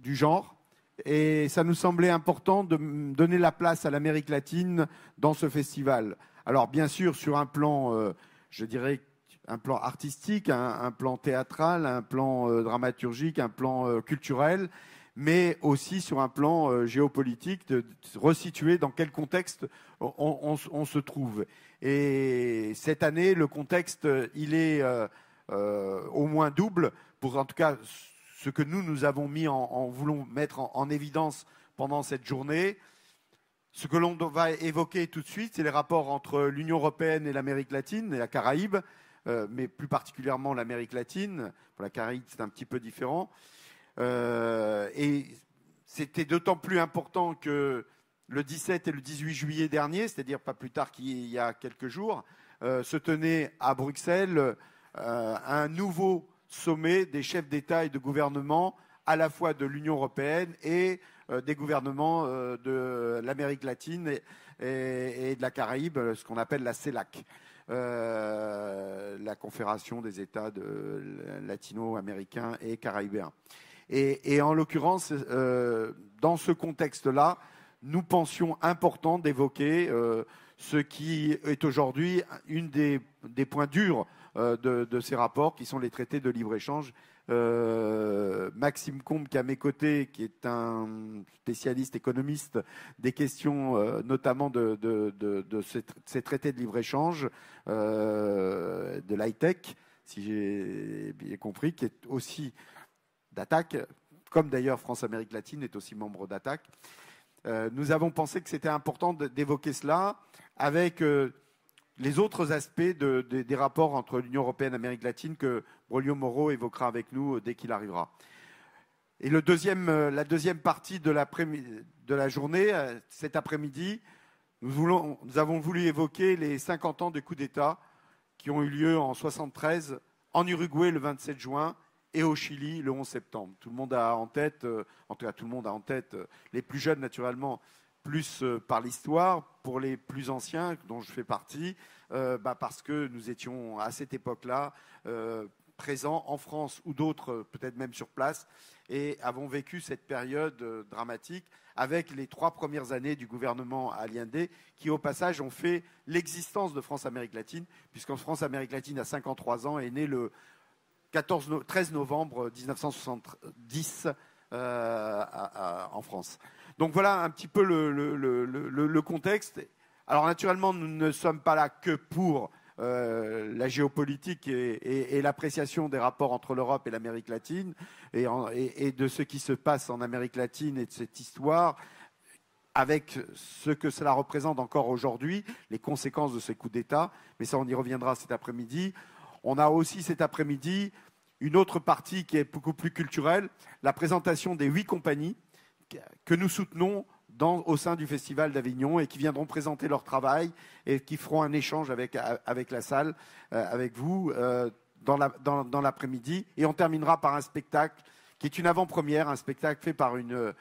du genre. Et ça nous semblait important de donner la place à l'Amérique latine dans ce festival. Alors bien sûr, sur un plan, je dirais, un plan artistique, un plan théâtral, un plan dramaturgique, un plan culturel, mais aussi sur un plan géopolitique, de resituer dans quel contexte on se trouve. Et cette année, le contexte, il est au moins double, pour en tout cas ce que nous avons mis voulons mettre en évidence pendant cette journée. Ce que l'on va évoquer tout de suite, c'est les rapports entre l'Union européenne et l'Amérique latine et la Caraïbe, mais plus particulièrement l'Amérique latine. Pour la Caraïbe, c'est un petit peu différent. Et c'était d'autant plus important que le 17 et le 18 juillet dernier, c'est-à-dire pas plus tard qu'il y a quelques jours, se tenait à Bruxelles un nouveau sommet des chefs d'État et de gouvernement, à la fois de l'Union européenne et des gouvernements de l'Amérique latine et de la Caraïbe, ce qu'on appelle la CELAC, la Confédération des États latino-américains et caribéens. Et en l'occurrence, dans ce contexte-là, nous pensions important d'évoquer ce qui est aujourd'hui une des points durs de ces rapports, qui sont les traités de libre-échange. Maxime Combes, qui est à mes côtés, qui est un spécialiste économiste des questions notamment de ces traités de libre-échange, de l'high-tech, si j'ai bien compris, qui est aussi d'ATTAC, comme d'ailleurs France-Amérique latine est aussi membre d'ATTAC. Nous avons pensé que c'était important d'évoquer cela avec les autres aspects des rapports entre l'Union européenne et l'Amérique latine que Braulio Moro évoquera avec nous dès qu'il arrivera. Et la deuxième partie de la journée, cet après-midi, nous avons voulu évoquer les 50 ans de coup d'État qui ont eu lieu en 1973, en Uruguay le 27 juin, et au Chili le 11 septembre. Tout le monde a en tête, en tout cas tout le monde a en tête, les plus jeunes naturellement, plus par l'histoire, pour les plus anciens, dont je fais partie, parce que nous étions à cette époque-là présents en France ou d'autres, peut-être même sur place, et avons vécu cette période dramatique avec les 3 premières années du gouvernement Allende, qui au passage ont fait l'existence de France-Amérique latine, puisqu'en France-Amérique latine, à 53 ans, est né le 13 novembre 1970 en France. Donc voilà un petit peu le contexte. Alors naturellement, nous ne sommes pas là que pour la géopolitique et l'appréciation des rapports entre l'Europe et l'Amérique latine et de ce qui se passe en Amérique latine et de cette histoire, avec ce que cela représente encore aujourd'hui, les conséquences de ces coups d'État. Mais ça, on y reviendra cet après-midi. On a aussi cet après-midi une autre partie qui est beaucoup plus culturelle, la présentation des 8 compagnies que nous soutenons au sein du Festival d'Avignon et qui viendront présenter leur travail et qui feront un échange avec la salle, avec vous, dans l'après-midi. Et on terminera par un spectacle qui est une avant-première, un spectacle fait par de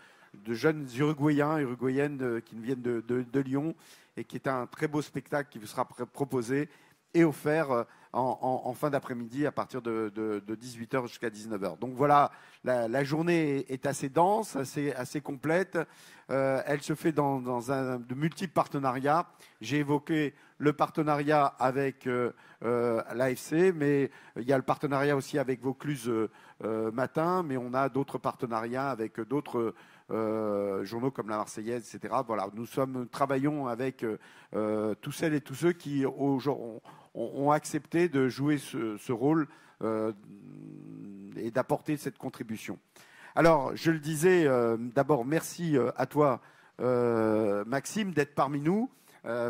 jeunes Uruguayennes qui viennent de Lyon et qui est un très beau spectacle qui vous sera proposé et offert en fin d'après-midi à partir de 18h jusqu'à 19h. Donc voilà, la journée est assez dense, assez complète. Elle se fait dans de multiples partenariats. J'ai évoqué le partenariat avec l'AFC, mais il y a le partenariat aussi avec Vaucluse Matin, mais on a d'autres partenariats avec d'autres journaux comme La Marseillaise, etc. Voilà, nous travaillons avec tous celles et tous ceux qui ont accepté de jouer ce rôle et d'apporter cette contribution. Alors, je le disais, d'abord, merci à toi, Maxime, d'être parmi nous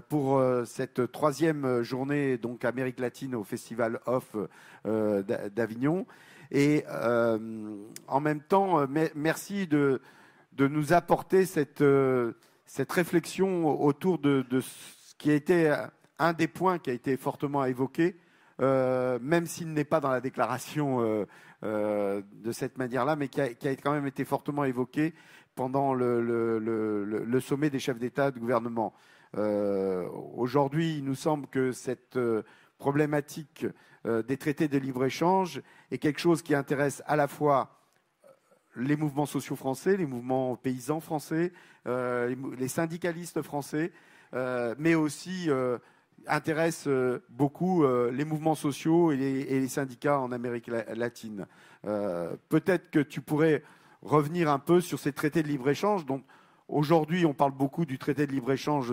pour cette 3e journée donc Amérique latine au Festival Off d'Avignon. Et en même temps, merci de nous apporter cette réflexion autour de ce qui a été un des points qui a été fortement évoqué, même s'il n'est pas dans la déclaration de cette manière-là, mais qui a quand même été fortement évoqué pendant le sommet des chefs d'État et de gouvernement. Aujourd'hui, il nous semble que cette problématique des traités de libre-échange est quelque chose qui intéresse à la fois les mouvements sociaux français, les mouvements paysans français, les syndicalistes français, mais aussi intéresse beaucoup les mouvements sociaux et les syndicats en Amérique latine. Peut-être que tu pourrais revenir un peu sur ces traités de libre-échange. Donc, aujourd'hui, on parle beaucoup du traité de libre-échange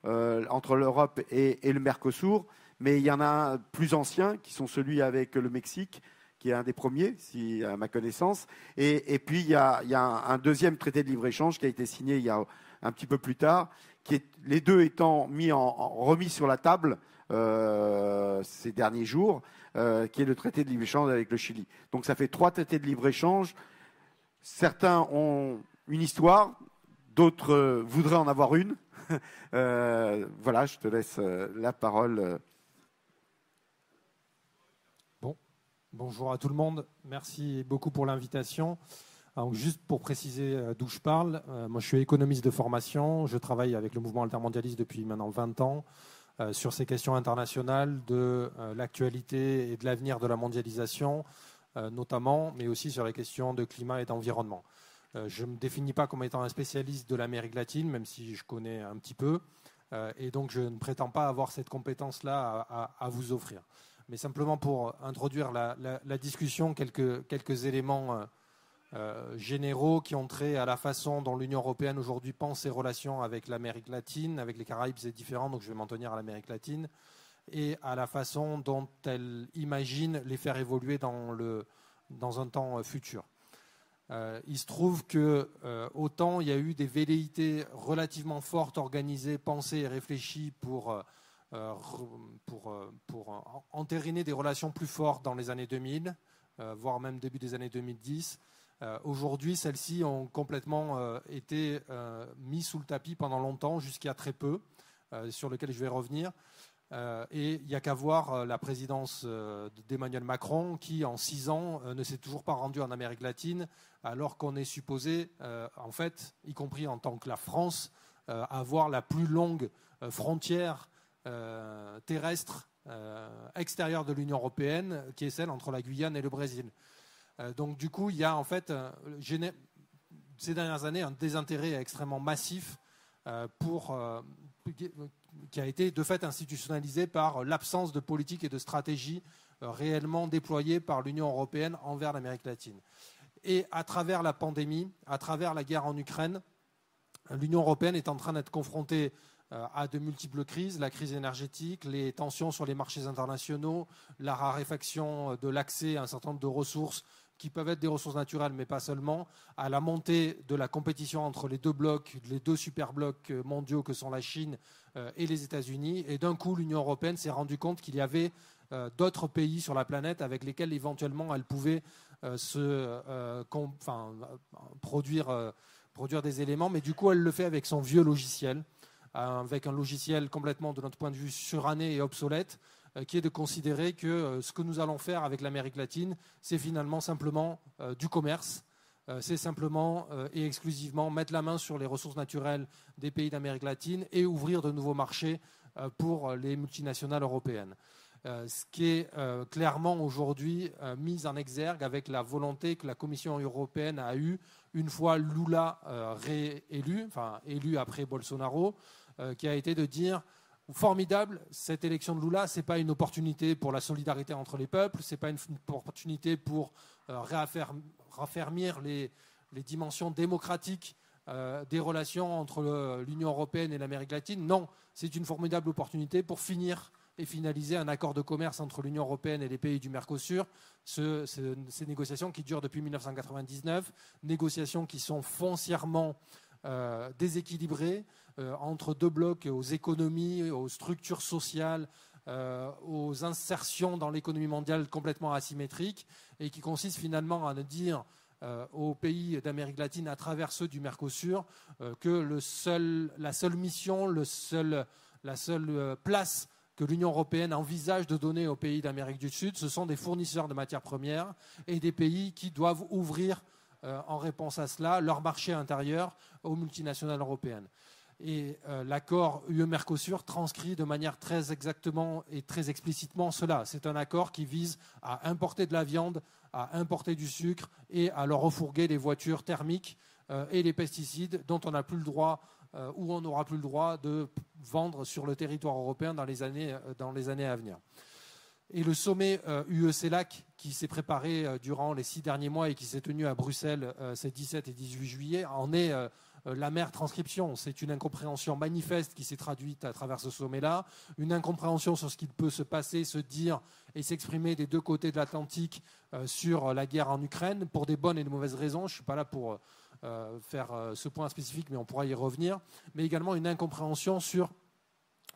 entre l'Europe et le Mercosur, mais il y en a un plus ancien, qui sont celui avec le Mexique, qui est un des premiers, à ma connaissance. Et puis, il y a un deuxième traité de libre-échange qui a été signé il y a un petit peu plus tard, les deux étant remis sur la table ces derniers jours, qui est le traité de libre-échange avec le Chili. Donc, ça fait 3 traités de libre-échange. Certains ont une histoire, d'autres voudraient en avoir une. Voilà, je te laisse la parole. Bonjour à tout le monde. Merci beaucoup pour l'invitation. Donc, juste pour préciser d'où je parle, moi je suis économiste de formation. Je travaille avec le mouvement altermondialiste depuis maintenant 20 ans sur ces questions internationales de l'actualité et de l'avenir de la mondialisation, notamment, mais aussi sur les questions de climat et d'environnement. Je ne me définis pas comme étant un spécialiste de l'Amérique latine, même si je connais un petit peu, et donc je ne prétends pas avoir cette compétence-là à vous offrir. Mais simplement pour introduire la discussion, quelques éléments généraux qui ont trait à la façon dont l'Union européenne aujourd'hui pense ses relations avec l'Amérique latine. Avec les Caraïbes, c'est différent, donc je vais m'en tenir à l'Amérique latine, et à la façon dont elle imagine les faire évoluer dans un temps futur. Il se trouve que autant il y a eu des velléités relativement fortes, organisées, pensées et réfléchies pour entériner des relations plus fortes dans les années 2000, voire même début des années 2010. Aujourd'hui, celles-ci ont complètement été mises sous le tapis pendant longtemps, jusqu'à très peu, sur lequel je vais revenir. Et il n'y a qu'à voir la présidence d'Emmanuel Macron, qui en 6 ans ne s'est toujours pas rendu en Amérique latine, alors qu'on est supposé, en fait, y compris en tant que la France, avoir la plus longue frontière terrestre extérieure de l'Union européenne, qui est celle entre la Guyane et le Brésil. Donc du coup, il y a en fait, ces dernières années, un désintérêt extrêmement massif qui a été de fait institutionnalisé par l'absence de politique et de stratégie réellement déployée par l'Union européenne envers l'Amérique latine. Et à travers la pandémie, à travers la guerre en Ukraine, l'Union européenne est en train d'être confrontée à de multiples crises, la crise énergétique, les tensions sur les marchés internationaux, la raréfaction de l'accès à un certain nombre de ressources qui peuvent être des ressources naturelles, mais pas seulement, à la montée de la compétition entre les deux super blocs mondiaux que sont la Chine et les États-Unis. Et d'un coup, l'Union européenne s'est rendue compte qu'il y avait d'autres pays sur la planète avec lesquels éventuellement elle pouvait produire des éléments. Mais du coup, elle le fait avec son vieux logiciel, avec un logiciel complètement, de notre point de vue, suranné et obsolète, qui est de considérer que ce que nous allons faire avec l'Amérique latine, c'est finalement simplement du commerce. C'est simplement et exclusivement mettre la main sur les ressources naturelles des pays d'Amérique latine et ouvrir de nouveaux marchés pour les multinationales européennes. Ce qui est clairement aujourd'hui mis en exergue avec la volonté que la Commission européenne a eue une fois Lula réélu, enfin élu après Bolsonaro, qui a été de dire: formidable, cette élection de Lula, ce n'est pas une opportunité pour la solidarité entre les peuples, ce n'est pas une opportunité pour raffermir les dimensions démocratiques des relations entre l'Union européenne et l'Amérique latine. Non, c'est une formidable opportunité pour finir et finaliser un accord de commerce entre l'Union européenne et les pays du Mercosur, ces négociations qui durent depuis 1999, négociations qui sont foncièrement déséquilibrées entre deux blocs, aux économies, aux structures sociales, aux insertions dans l'économie mondiale complètement asymétriques, et qui consiste finalement à dire aux pays d'Amérique latine, à travers ceux du Mercosur, que la seule mission, la seule place que l'Union européenne envisage de donner aux pays d'Amérique du Sud, ce sont des fournisseurs de matières premières et des pays qui doivent ouvrir, en réponse à cela, leur marché intérieur aux multinationales européennes. Et l'accord UE-Mercosur transcrit de manière très exactement et très explicitement cela. C'est un accord qui vise à importer de la viande à importer du sucre et à leur refourguer les voitures thermiques et les pesticides dont on n'a plus le droit ou on n'aura plus le droit de vendre sur le territoire européen dans les années à venir. Et le sommet UE-CELAC qui s'est préparé durant les 6 derniers mois et qui s'est tenu à Bruxelles ces 17 et 18 juillet en est l'amère transcription. C'est une incompréhension manifeste qui s'est traduite à travers ce sommet-là, une incompréhension sur ce qu'il peut se passer, se dire et s'exprimer des deux côtés de l'Atlantique sur la guerre en Ukraine pour des bonnes et de mauvaises raisons. Je ne suis pas là pour faire ce point spécifique, mais on pourra y revenir. Mais également une incompréhension sur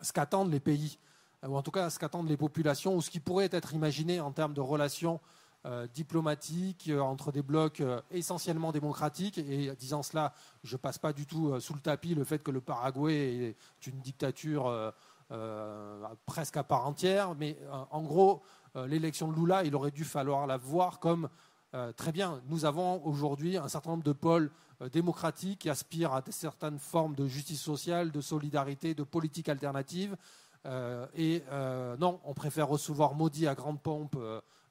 ce qu'attendent les pays, ou en tout cas ce qu'attendent les populations, ou ce qui pourrait être imaginé en termes de relations diplomatiques entre des blocs essentiellement démocratiques. Et disant cela, je ne passe pas du tout sous le tapis le fait que le Paraguay est une dictature presque à part entière. Mais en gros, l'élection de Lula, il aurait dû falloir la voir comme très bien. Nous avons aujourd'hui un certain nombre de pôles démocratiques qui aspirent à certaines formes de justice sociale, de solidarité, de politique alternative. Non, on préfère recevoir Modi à grande pompe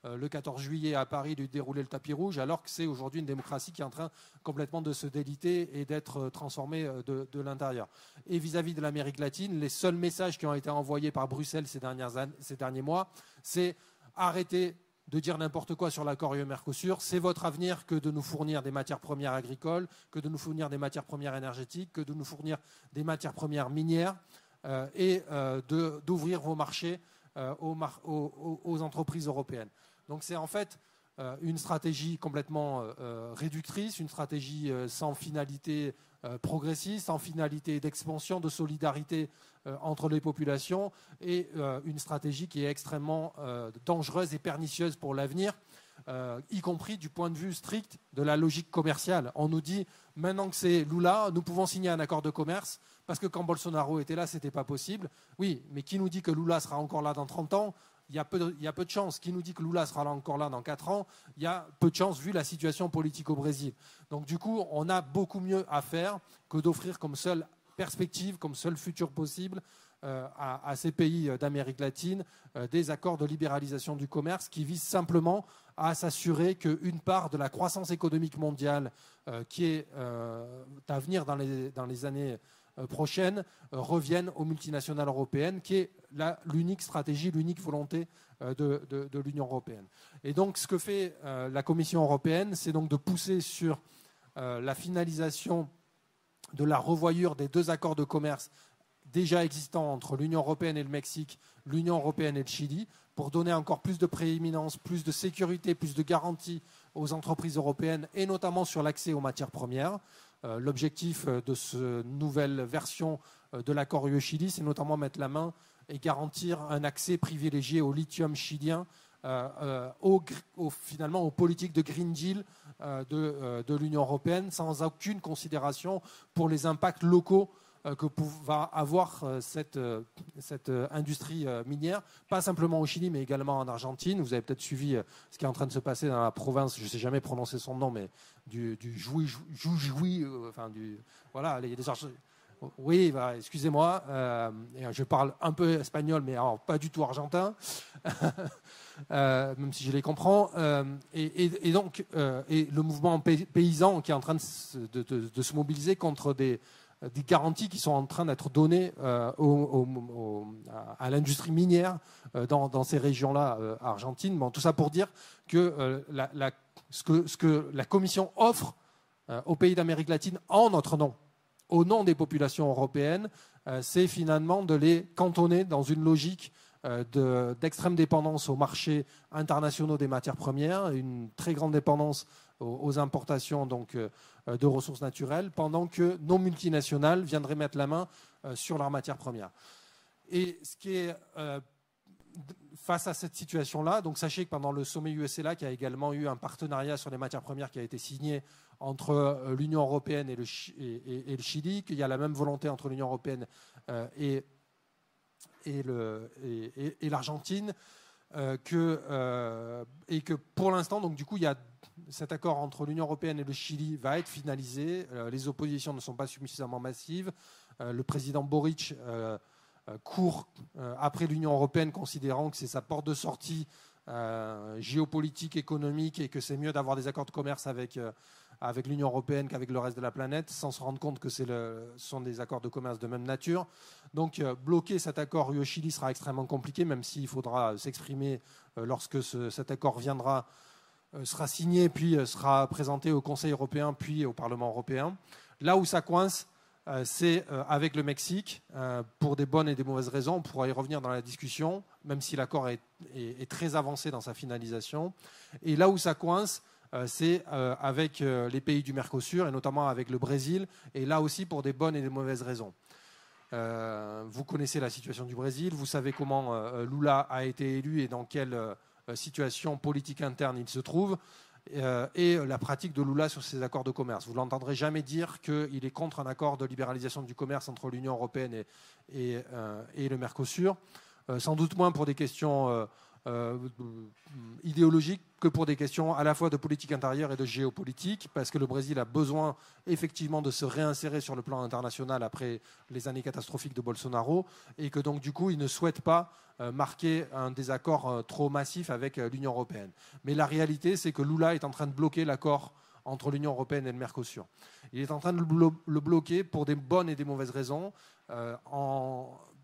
le 14 juillet à Paris, lui dérouler le tapis rouge, alors que c'est aujourd'hui une démocratie qui est en train complètement de se déliter et d'être transformée de l'intérieur. Et vis-à-vis de l'Amérique latine, les seuls messages qui ont été envoyés par Bruxelles ces derniers mois, c'est arrêter de dire n'importe quoi sur l'accord UE-Mercosur. C'est votre avenir que de nous fournir des matières premières agricoles, que de nous fournir des matières premières énergétiques, que de nous fournir des matières premières minières. Et d'ouvrir vos marchés aux entreprises européennes. Donc c'est en fait une stratégie complètement réductrice, une stratégie sans finalité progressiste, sans finalité d'expansion, de solidarité entre les populations, et une stratégie qui est extrêmement dangereuse et pernicieuse pour l'avenir, y compris du point de vue strict de la logique commerciale. On nous dit, maintenant que c'est Lula, nous pouvons signer un accord de commerce, parce que quand Bolsonaro était là, ce n'était pas possible. Oui, mais qui nous dit que Lula sera encore là dans 30 ans ? Il y a peu de chance. Qui nous dit que Lula sera encore là dans 4 ans ? Il y a peu de chance vu la situation politique au Brésil. Donc du coup, on a beaucoup mieux à faire que d'offrir comme seule perspective, comme seul futur possible à ces pays d'Amérique latine des accords de libéralisation du commerce qui visent simplement à s'assurer qu'une part de la croissance économique mondiale qui est à venir dans les années prochaines revienne aux multinationales européennes, qui est l'unique stratégie, l'unique volonté de l'Union européenne. Et donc ce que fait la Commission européenne, c'est donc de pousser sur la finalisation de la revoyure des 2 accords de commerce déjà existants entre l'Union européenne et le Mexique, l'Union européenne et le Chili, pour donner encore plus de prééminence, plus de sécurité, plus de garanties aux entreprises européennes, et notamment sur l'accès aux matières premières. L'objectif de cette nouvelle version de l'accord UE-Chili, c'est notamment mettre la main et garantir un accès privilégié au lithium chilien, finalement aux politiques de Green Deal de l'Union européenne, sans aucune considération pour les impacts locaux que va avoir cette industrie minière, pas simplement au Chili, mais également en Argentine. Vous avez peut-être suivi ce qui est en train de se passer dans la province, je ne sais jamais prononcer son nom, mais du Jujuy, enfin voilà, il y a des oui, bah, excusez-moi, je parle un peu espagnol, mais alors pas du tout argentin, même si je les comprends. Et donc, le mouvement paysan qui est en train de se mobiliser contre des garanties qui sont en train d'être données à l'industrie minière dans ces régions-là argentines. Bon, tout ça pour dire que ce que la Commission offre aux pays d'Amérique latine en notre nom, au nom des populations européennes, c'est finalement de les cantonner dans une logique d'extrême dépendance aux marchés internationaux des matières premières, une très grande dépendance aux importations donc, de ressources naturelles, pendant que nos multinationales viendraient mettre la main sur leurs matières premières. Et ce qui est face à cette situation-là, donc sachez que pendant le sommet UE-CELAC, il y a également eu un partenariat sur les matières premières qui a été signé entre l'Union européenne et le Chili, qu'il y a la même volonté entre l'Union européenne et l'Argentine, et que pour l'instant, donc du coup, il y a cet accord entre l'Union européenne et le Chili va être finalisé. Les oppositions ne sont pas suffisamment massives. Le président Boric court après l'Union européenne, considérant que c'est sa porte de sortie géopolitique, économique, et que c'est mieux d'avoir des accords de commerce avec l'Union européenne qu'avec le reste de la planète, sans se rendre compte que ce sont des accords de commerce de même nature. Donc bloquer cet accord UE-Chili sera extrêmement compliqué, même s'il faudra s'exprimer lorsque cet accord sera signé, puis sera présenté au Conseil européen, puis au Parlement européen. Là où ça coince, c'est avec le Mexique, pour des bonnes et des mauvaises raisons. On pourra y revenir dans la discussion, même si l'accord est très avancé dans sa finalisation. Et là où ça coince, c'est avec les pays du Mercosur, et notamment avec le Brésil, et là aussi pour des bonnes et des mauvaises raisons. Vous connaissez la situation du Brésil, vous savez comment Lula a été élu et dans quelle situation politique interne il se trouve, et la pratique de Lula sur ces accords de commerce. Vous ne l'entendrez jamais dire qu'il est contre un accord de libéralisation du commerce entre l'Union européenne et le Mercosur, sans doute moins pour des questions idéologiques que pour des questions à la fois de politique intérieure et de géopolitique, parce que le Brésil a besoin effectivement de se réinsérer sur le plan international après les années catastrophiques de Bolsonaro, et que donc du coup il ne souhaite pas marquer un désaccord trop massif avec l'Union européenne. Mais la réalité, c'est que Lula est en train de bloquer l'accord entre l'Union européenne et le Mercosur. Il est en train de le bloquer pour des bonnes et des mauvaises raisons.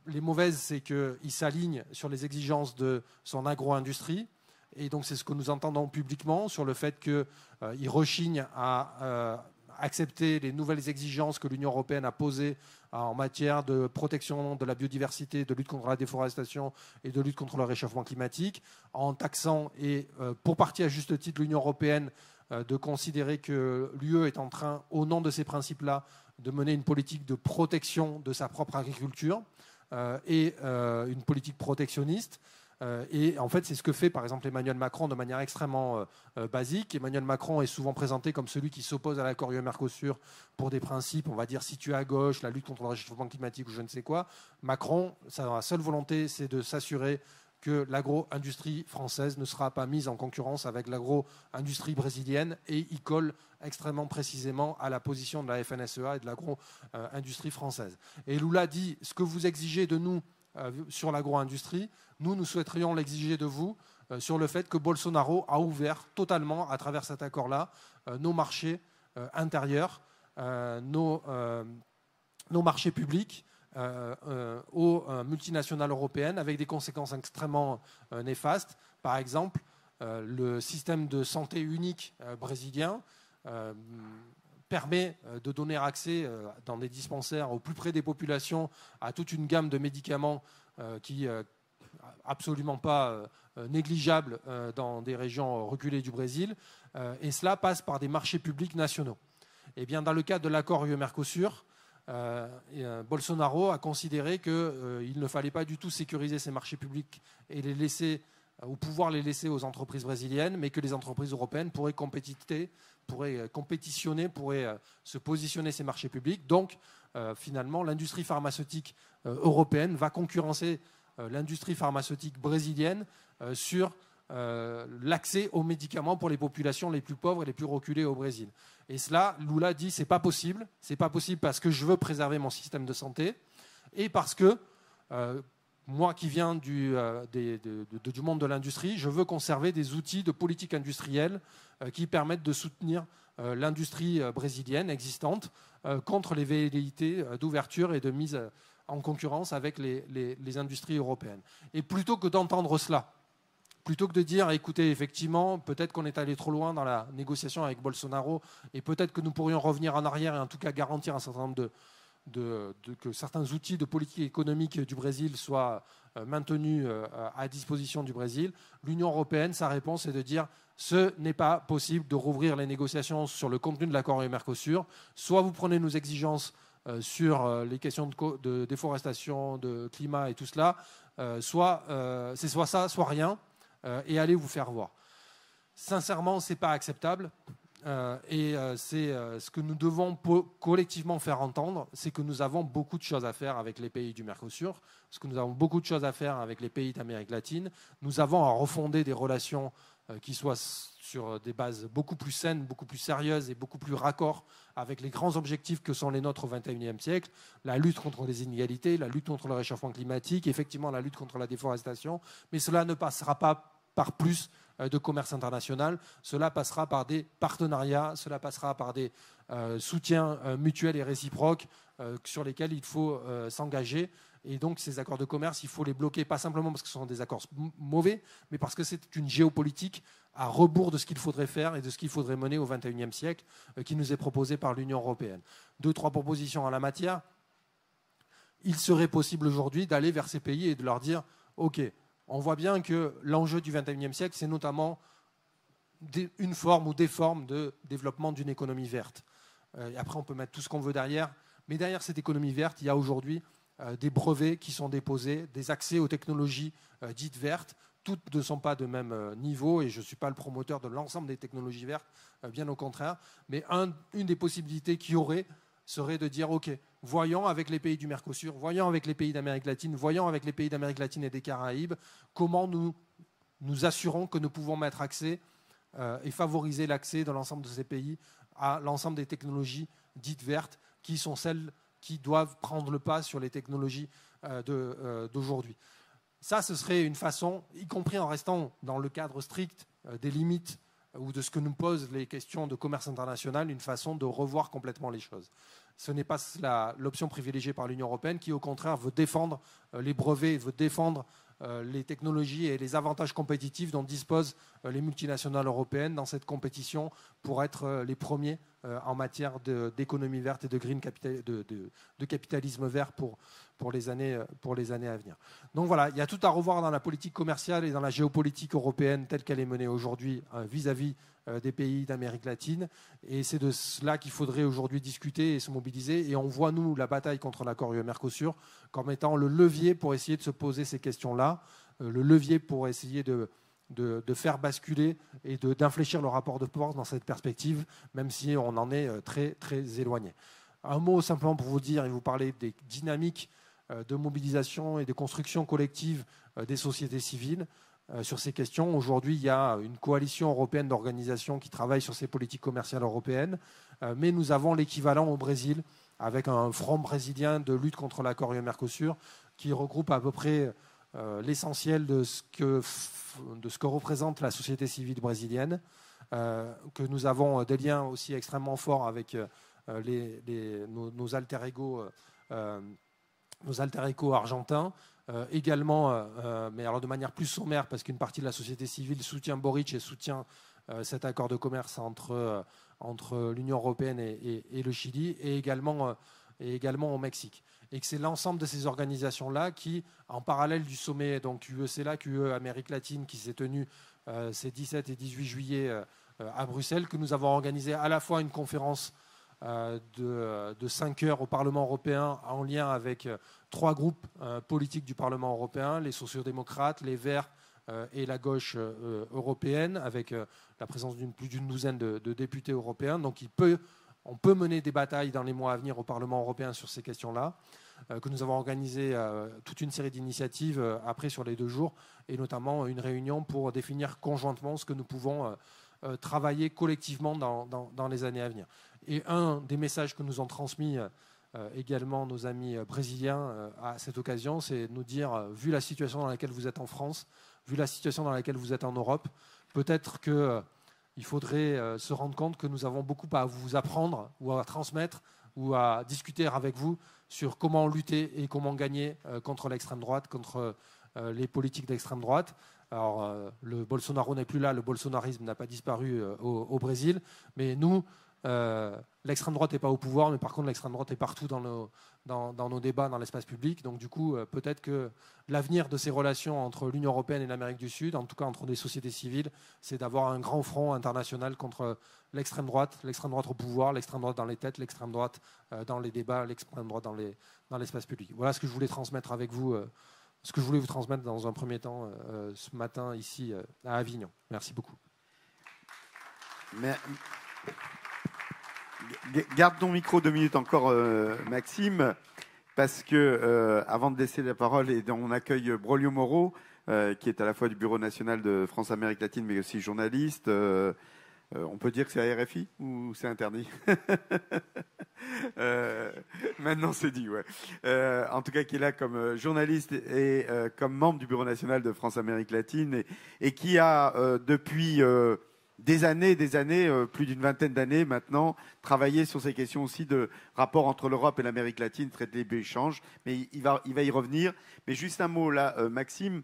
Les mauvaises, c'est qu'il s'aligne sur les exigences de son agro-industrie. Et donc, c'est ce que nous entendons publiquement sur le fait qu'il rechigne à accepter les nouvelles exigences que l'Union européenne a posées en matière de protection de la biodiversité, de lutte contre la déforestation et de lutte contre le réchauffement climatique, en taxant, et pour partie à juste titre, l'Union européenne de considérer que l'UE est en train, au nom de ces principes-là, de mener une politique de protection de sa propre agriculture. Et une politique protectionniste. Et en fait, c'est ce que fait par exemple Emmanuel Macron de manière extrêmement basique. Emmanuel Macron est souvent présenté comme celui qui s'oppose à l'accord UE-Mercosur pour des principes, on va dire, situés à gauche, la lutte contre le réchauffement climatique ou je ne sais quoi. Macron, sa seule volonté, c'est de s'assurer que l'agro-industrie française ne sera pas mise en concurrence avec l'agro-industrie brésilienne, et il colle extrêmement précisément à la position de la FNSEA et de l'agro-industrie française. Et Lula dit, ce que vous exigez de nous sur l'agro-industrie, nous souhaiterions l'exiger de vous sur le fait que Bolsonaro a ouvert totalement, à travers cet accord-là, nos marchés intérieurs, nos marchés publics, aux multinationales européennes, avec des conséquences extrêmement néfastes. Par exemple, le système de santé unique brésilien permet de donner accès dans des dispensaires au plus près des populations à toute une gamme de médicaments qui absolument pas négligeable dans des régions reculées du Brésil, et cela passe par des marchés publics nationaux. Et bien, dans le cadre de l'accord UE-Mercosur, Bolsonaro a considéré qu'il ne fallait pas du tout sécuriser ces marchés publics et les laisser, ou pouvoir les laisser aux entreprises brésiliennes, mais que les entreprises européennes pourraient compétitionner, pourraient se positionner ces marchés publics. Donc, finalement, l'industrie pharmaceutique européenne va concurrencer l'industrie pharmaceutique brésilienne sur l'accès aux médicaments pour les populations les plus pauvres et les plus reculées au Brésil. Et cela, Lula dit, c'est pas possible. C'est pas possible parce que je veux préserver mon système de santé et parce que moi qui viens du monde de l'industrie, je veux conserver des outils de politique industrielle qui permettent de soutenir l'industrie brésilienne existante contre les velléités d'ouverture et de mise en concurrence avec les industries européennes. Et plutôt que d'entendre cela, plutôt que de dire, écoutez, effectivement, peut-être qu'on est allé trop loin dans la négociation avec Bolsonaro et peut-être que nous pourrions revenir en arrière et en tout cas garantir un certain nombre que certains outils de politique économique du Brésil soient maintenus à disposition du Brésil, l'Union européenne, sa réponse est de dire ce n'est pas possible de rouvrir les négociations sur le contenu de l'accord UE-Mercosur. Soit vous prenez nos exigences sur les questions de déforestation, de climat et tout cela, soit ça, soit rien, et allez vous faire voir. Sincèrement, ce n'est pas acceptable. Et c'est ce que nous devons collectivement faire entendre, c'est que nous avons beaucoup de choses à faire avec les pays du Mercosur, parce que nous avons beaucoup de choses à faire avec les pays d'Amérique latine. Nous avons à refonder des relations qui soient sur des bases beaucoup plus saines, beaucoup plus sérieuses et beaucoup plus raccords avec les grands objectifs que sont les nôtres au XXIe siècle, la lutte contre les inégalités, la lutte contre le réchauffement climatique, effectivement la lutte contre la déforestation, mais cela ne passera pas par plus de commerce international. Cela passera par des partenariats, cela passera par des soutiens mutuels et réciproques sur lesquels il faut s'engager. Et donc ces accords de commerce, il faut les bloquer, pas simplement parce que ce sont des accords mauvais, mais parce que c'est une géopolitique à rebours de ce qu'il faudrait faire et de ce qu'il faudrait mener au XXIe siècle, qui nous est proposé par l'Union européenne. 2-3 propositions en la matière. Il serait possible aujourd'hui d'aller vers ces pays et de leur dire « Ok, on voit bien que l'enjeu du XXIe siècle, c'est notamment une forme ou des formes de développement d'une économie verte. Et après, on peut mettre tout ce qu'on veut derrière. Mais derrière cette économie verte, il y a aujourd'hui des brevets qui sont déposés, des accès aux technologies dites vertes. Toutes ne sont pas de même niveau et je ne suis pas le promoteur de l'ensemble des technologies vertes, bien au contraire. Mais une des possibilités qu'il y aurait serait de dire, OK, voyons avec les pays du Mercosur, voyons avec les pays d'Amérique latine, voyons avec les pays d'Amérique latine et des Caraïbes, comment nous assurons que nous pouvons mettre accès et favoriser l'accès dans l'ensemble de ces pays à l'ensemble des technologies dites vertes qui sont celles qui doivent prendre le pas sur les technologies d'aujourd'hui. Ça, ce serait une façon, y compris en restant dans le cadre strict des limites ou de ce que nous posent les questions de commerce international, une façon de revoir complètement les choses. Ce n'est pas l'option privilégiée par l'Union européenne qui, au contraire, veut défendre les brevets, veut défendre les technologies et les avantages compétitifs dont disposent les multinationales européennes dans cette compétition pour être les premiers en matière d'économie verte et de green de capitalisme vert pour les années à venir. Donc voilà, il y a tout à revoir dans la politique commerciale et dans la géopolitique européenne telle qu'elle est menée aujourd'hui vis-à-vis des pays d'Amérique latine. Et c'est de cela qu'il faudrait aujourd'hui discuter et se mobiliser. Et on voit, nous, la bataille contre l'accord UE-Mercosur comme étant le levier pour essayer de se poser ces questions-là, le levier pour essayer de faire basculer et d'infléchir le rapport de force dans cette perspective, même si on en est très, très éloigné. Un mot simplement pour vous dire et vous parler des dynamiques de mobilisation et de construction collective des sociétés civiles sur ces questions. Aujourd'hui, il y a une coalition européenne d'organisations qui travaillent sur ces politiques commerciales européennes, mais nous avons l'équivalent au Brésil avec un front brésilien de lutte contre l'accord UE-Mercosur qui regroupe à peu près l'essentiel de ce que représente la société civile brésilienne, que nous avons des liens aussi extrêmement forts avec nos alter ego argentins, également, mais alors de manière plus sommaire, parce qu'une partie de la société civile soutient Boric et soutient cet accord de commerce entre l'Union européenne et le Chili, et également au Mexique. Et que c'est l'ensemble de ces organisations-là qui, en parallèle du sommet donc UE-CELAC, UE Amérique latine, qui s'est tenu ces 17 et 18 juillet à Bruxelles, que nous avons organisé à la fois une conférence de 5 heures au Parlement européen en lien avec 3 groupes politiques du Parlement européen, les sociodémocrates, les Verts et la gauche européenne, avec la présence plus d'une douzaine de députés européens. Donc on peut mener des batailles dans les mois à venir au Parlement européen sur ces questions-là, que nous avons organisé toute une série d'initiatives après sur les 2 jours, et notamment une réunion pour définir conjointement ce que nous pouvons travailler collectivement dans les années à venir. Et un des messages que nous ont transmis également nos amis brésiliens à cette occasion, c'est de nous dire, vu la situation dans laquelle vous êtes en France, vu la situation dans laquelle vous êtes en Europe, peut-être qu'il faudrait se rendre compte que nous avons beaucoup à vous apprendre ou à transmettre ou à discuter avec vous sur comment lutter et comment gagner contre l'extrême droite, contre les politiques d'extrême droite. Alors, le Bolsonaro n'est plus là, le bolsonarisme n'a pas disparu au Brésil, mais nous, l'extrême droite n'est pas au pouvoir, mais par contre l'extrême droite est partout dans nos débats, dans l'espace public. Donc du coup, peut-être que l'avenir de ces relations entre l'Union européenne et l'Amérique du Sud, en tout cas entre des sociétés civiles, c'est d'avoir un grand front international contre l'extrême droite au pouvoir, l'extrême droite dans les têtes, l'extrême droite dans les débats, l'extrême droite dans l'espace public. Voilà ce que je voulais transmettre avec vous, ce que je voulais vous transmettre dans un premier temps ce matin ici à Avignon. Merci beaucoup. Garde ton micro 2 minutes encore, Maxime, parce que avant de laisser la parole, et on accueille Braulio Moreau, qui est à la fois du Bureau national de France-Amérique latine, mais aussi journaliste. On peut dire que c'est à RFI ou c'est interdit? Maintenant, c'est dit, ouais. En tout cas, qui est là comme journaliste et comme membre du Bureau national de France-Amérique latine et qui a, depuis des années, plus d'une vingtaine d'années maintenant, travaillé sur ces questions aussi de rapport entre l'Europe et l'Amérique latine, traité de libre-échange. Mais il va y revenir. Mais juste un mot là, Maxime.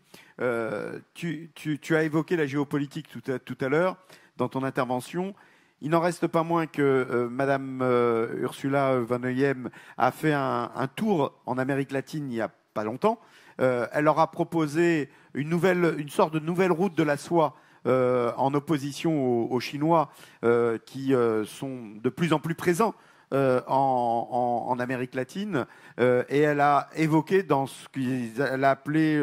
Tu as évoqué la géopolitique tout à l'heure dans ton intervention. Il n'en reste pas moins que Madame Ursula von der Leyen a fait un tour en Amérique latine il n'y a pas longtemps. Elle leur a proposé une sorte de nouvelle route de la soie en opposition aux Chinois qui sont de plus en plus présents en Amérique latine. Et elle a évoqué dans ce qu'elle a appelé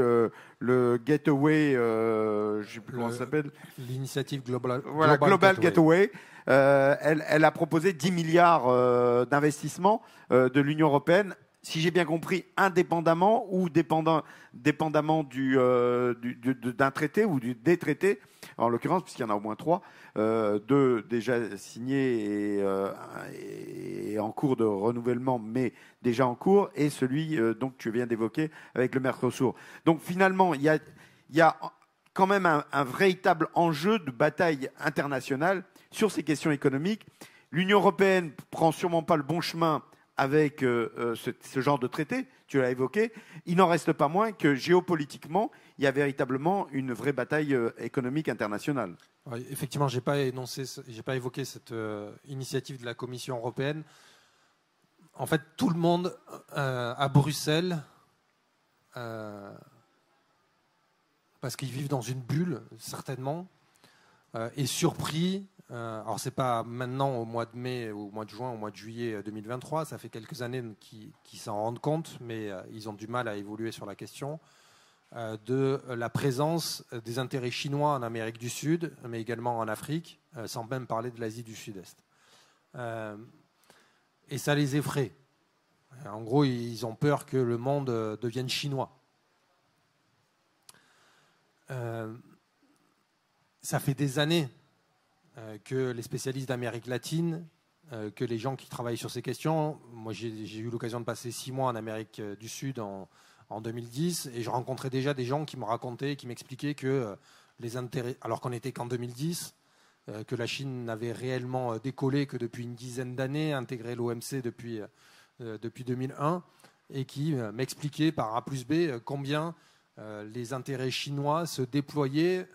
le Gateway, je ne sais plus comment ça s'appelle. L'initiative Global Gateway. Elle a proposé 10 milliards d'investissements de l'Union européenne, si j'ai bien compris, indépendamment ou dépendamment d'un traité ou des traités, en l'occurrence, puisqu'il y en a au moins 3, 2 déjà signés et en cours de renouvellement, mais déjà en cours, et celui donc tu viens d'évoquer avec le Mercosur. Donc finalement, il y a quand même un véritable enjeu de bataille internationale sur ces questions économiques. L'Union européenne prend sûrement pas le bon chemin avec ce genre de traité, tu l'as évoqué. Il n'en reste pas moins que géopolitiquement, il y a véritablement une vraie bataille économique internationale. Oui, effectivement, j'ai pas évoqué cette initiative de la Commission européenne. En fait, tout le monde à Bruxelles, parce qu'ils vivent dans une bulle, certainement, est surpris. Alors, ce n'est pas maintenant au mois de mai, au mois de juin, au mois de juillet 2023. Ça fait quelques années qu'ils s'en rendent compte, mais ils ont du mal à évoluer sur la question de la présence des intérêts chinois en Amérique du Sud, mais également en Afrique, sans même parler de l'Asie du Sud-Est. Et ça les effraie. En gros, ils ont peur que le monde devienne chinois. Ça fait des années que les spécialistes d'Amérique latine, que les gens qui travaillent sur ces questions, moi j'ai eu l'occasion de passer 6 mois en Amérique du Sud en 2010, et je rencontrais déjà des gens qui me racontaient, qui m'expliquaient que les intérêts, alors qu'on n'était qu'en 2010, que la Chine n'avait réellement décollé que depuis une dizaine d'années, intégré l'OMC depuis 2001, et qui m'expliquaient par A plus B combien les intérêts chinois se déployaient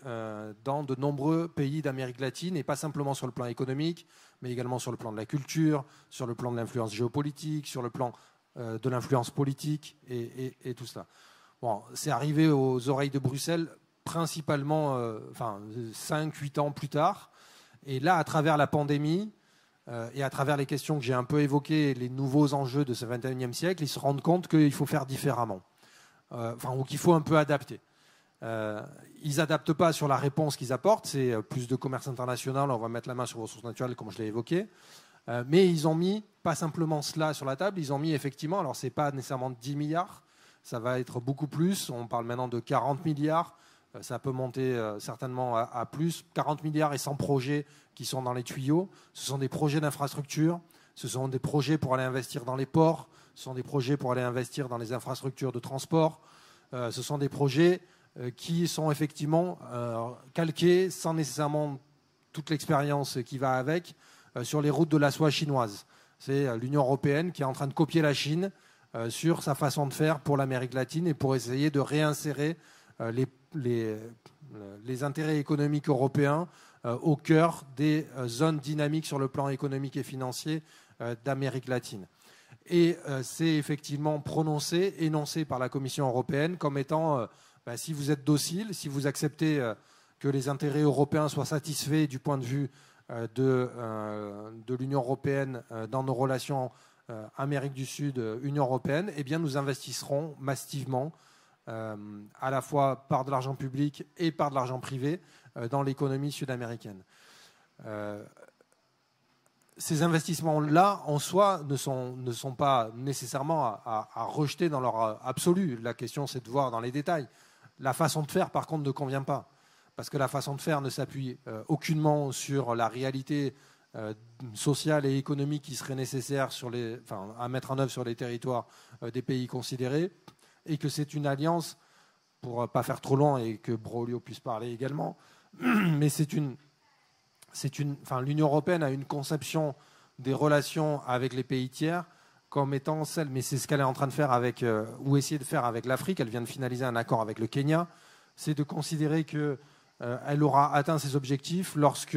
dans de nombreux pays d'Amérique latine, et pas simplement sur le plan économique, mais également sur le plan de la culture, sur le plan de l'influence géopolitique, sur le plan de l'influence politique et tout cela. Bon, c'est arrivé aux oreilles de Bruxelles principalement 5-8 ans plus tard. Et là, à travers la pandémie et à travers les questions que j'ai un peu évoquées, les nouveaux enjeux de ce 21e siècle, ils se rendent compte qu'il faut faire différemment. Ou qu'il faut un peu adapter. Ils n'adaptent pas sur la réponse qu'ils apportent, c'est plus de commerce international, on va mettre la main sur les ressources naturelles, comme je l'ai évoqué. Mais ils ont mis, pas simplement cela sur la table, ils ont mis effectivement, alors ce n'est pas nécessairement 10 milliards, ça va être beaucoup plus, on parle maintenant de 40 milliards, ça peut monter certainement à plus, 40 milliards et 100 projets qui sont dans les tuyaux. Ce sont des projets d'infrastructure, ce sont des projets pour aller investir dans les ports, ce sont des projets pour aller investir dans les infrastructures de transport. Ce sont des projets qui sont effectivement calqués, sans nécessairement toute l'expérience qui va avec, sur les routes de la soie chinoise. C'est l'Union européenne qui est en train de copier la Chine sur sa façon de faire pour l'Amérique latine et pour essayer de réinsérer les intérêts économiques européens au cœur des zones dynamiques sur le plan économique et financier d'Amérique latine. Et c'est effectivement prononcé, énoncé par la Commission européenne comme étant, si vous êtes docile, si vous acceptez que les intérêts européens soient satisfaits du point de vue de l'Union européenne dans nos relations Amérique du Sud, Union européenne, eh bien nous investisserons massivement, à la fois par de l'argent public et par de l'argent privé, dans l'économie sud-américaine. Ces investissements-là, en soi, ne sont pas nécessairement à rejeter dans leur absolu. La question, c'est de voir dans les détails. La façon de faire, par contre, ne convient pas. Parce que la façon de faire ne s'appuie aucunement sur la réalité sociale et économique qui serait nécessaire à mettre en œuvre sur les territoires des pays considérés, et que c'est une alliance, pour ne pas faire trop long et que Broglio puisse parler également, mais l'Union européenne a une conception des relations avec les pays tiers comme étant celle, mais c'est ce qu'elle est en train de faire ou essayer de faire avec l'Afrique. Elle vient de finaliser un accord avec le Kenya. C'est de considérer qu'elle aura atteint ses objectifs lorsque,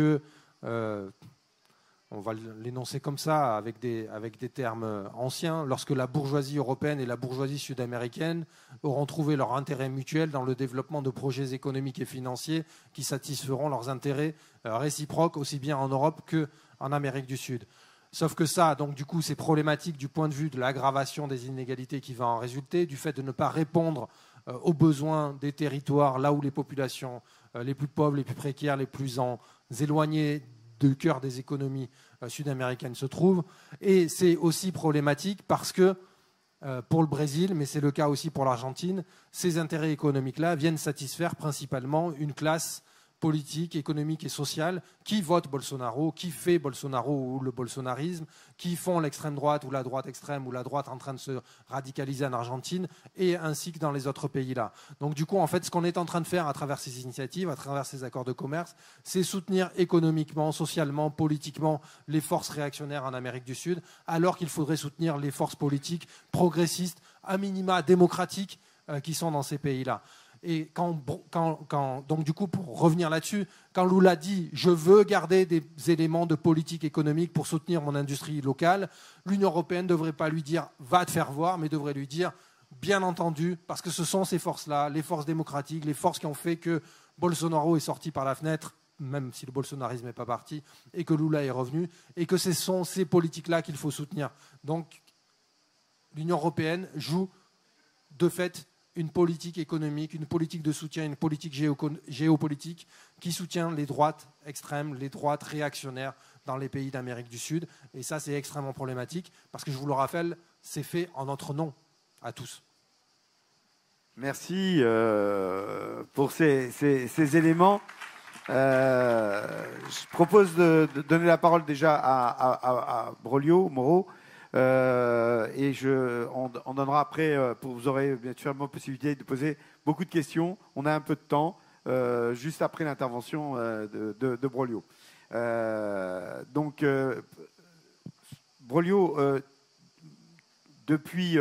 on va l'énoncer comme ça, avec des termes anciens, lorsque la bourgeoisie européenne et la bourgeoisie sud-américaine auront trouvé leur intérêt mutuel dans le développement de projets économiques et financiers qui satisferont leurs intérêts réciproques aussi bien en Europe qu'en Amérique du Sud. Sauf que ça, donc du coup, c'est problématique du point de vue de l'aggravation des inégalités qui va en résulter, du fait de ne pas répondre aux besoins des territoires, là où les populations les plus pauvres, les plus précaires, les plus éloignées du cœur des économies sud-américaines se trouvent. Et c'est aussi problématique parce que, pour le Brésil, mais c'est le cas aussi pour l'Argentine, ces intérêts économiques-là viennent satisfaire principalement une classe politique, économique et sociale qui vote Bolsonaro, qui fait Bolsonaro ou le bolsonarisme, qui font l'extrême droite ou la droite extrême ou la droite en train de se radicaliser en Argentine, et ainsi que dans les autres pays-là. Donc du coup, en fait, ce qu'on est en train de faire à travers ces initiatives, à travers ces accords de commerce, c'est soutenir économiquement, socialement, politiquement les forces réactionnaires en Amérique du Sud, alors qu'il faudrait soutenir les forces politiques progressistes, à minima démocratiques, qui sont dans ces pays-là. Et donc du coup, pour revenir là-dessus, quand Lula dit « je veux garder des éléments de politique économique pour soutenir mon industrie locale », l'Union européenne ne devrait pas lui dire « va te faire voir », mais devrait lui dire « bien entendu », parce que ce sont ces forces-là, les forces démocratiques, les forces qui ont fait que Bolsonaro est sorti par la fenêtre, même si le bolsonarisme n'est pas parti, et que Lula est revenu, et que ce sont ces politiques-là qu'il faut soutenir. Donc l'Union européenne joue de fait une politique économique, une politique de soutien, une politique géopolitique qui soutient les droites extrêmes, les droites réactionnaires dans les pays d'Amérique du Sud. Et ça, c'est extrêmement problématique parce que, je vous le rappelle, c'est fait en notre nom à tous. Merci pour ces éléments. Je propose de donner la parole déjà à Broglio, Moreau. Et on donnera après, vous aurez bien sûr la possibilité de poser beaucoup de questions. On a un peu de temps, juste après l'intervention de Broglio. Donc, Broglio, depuis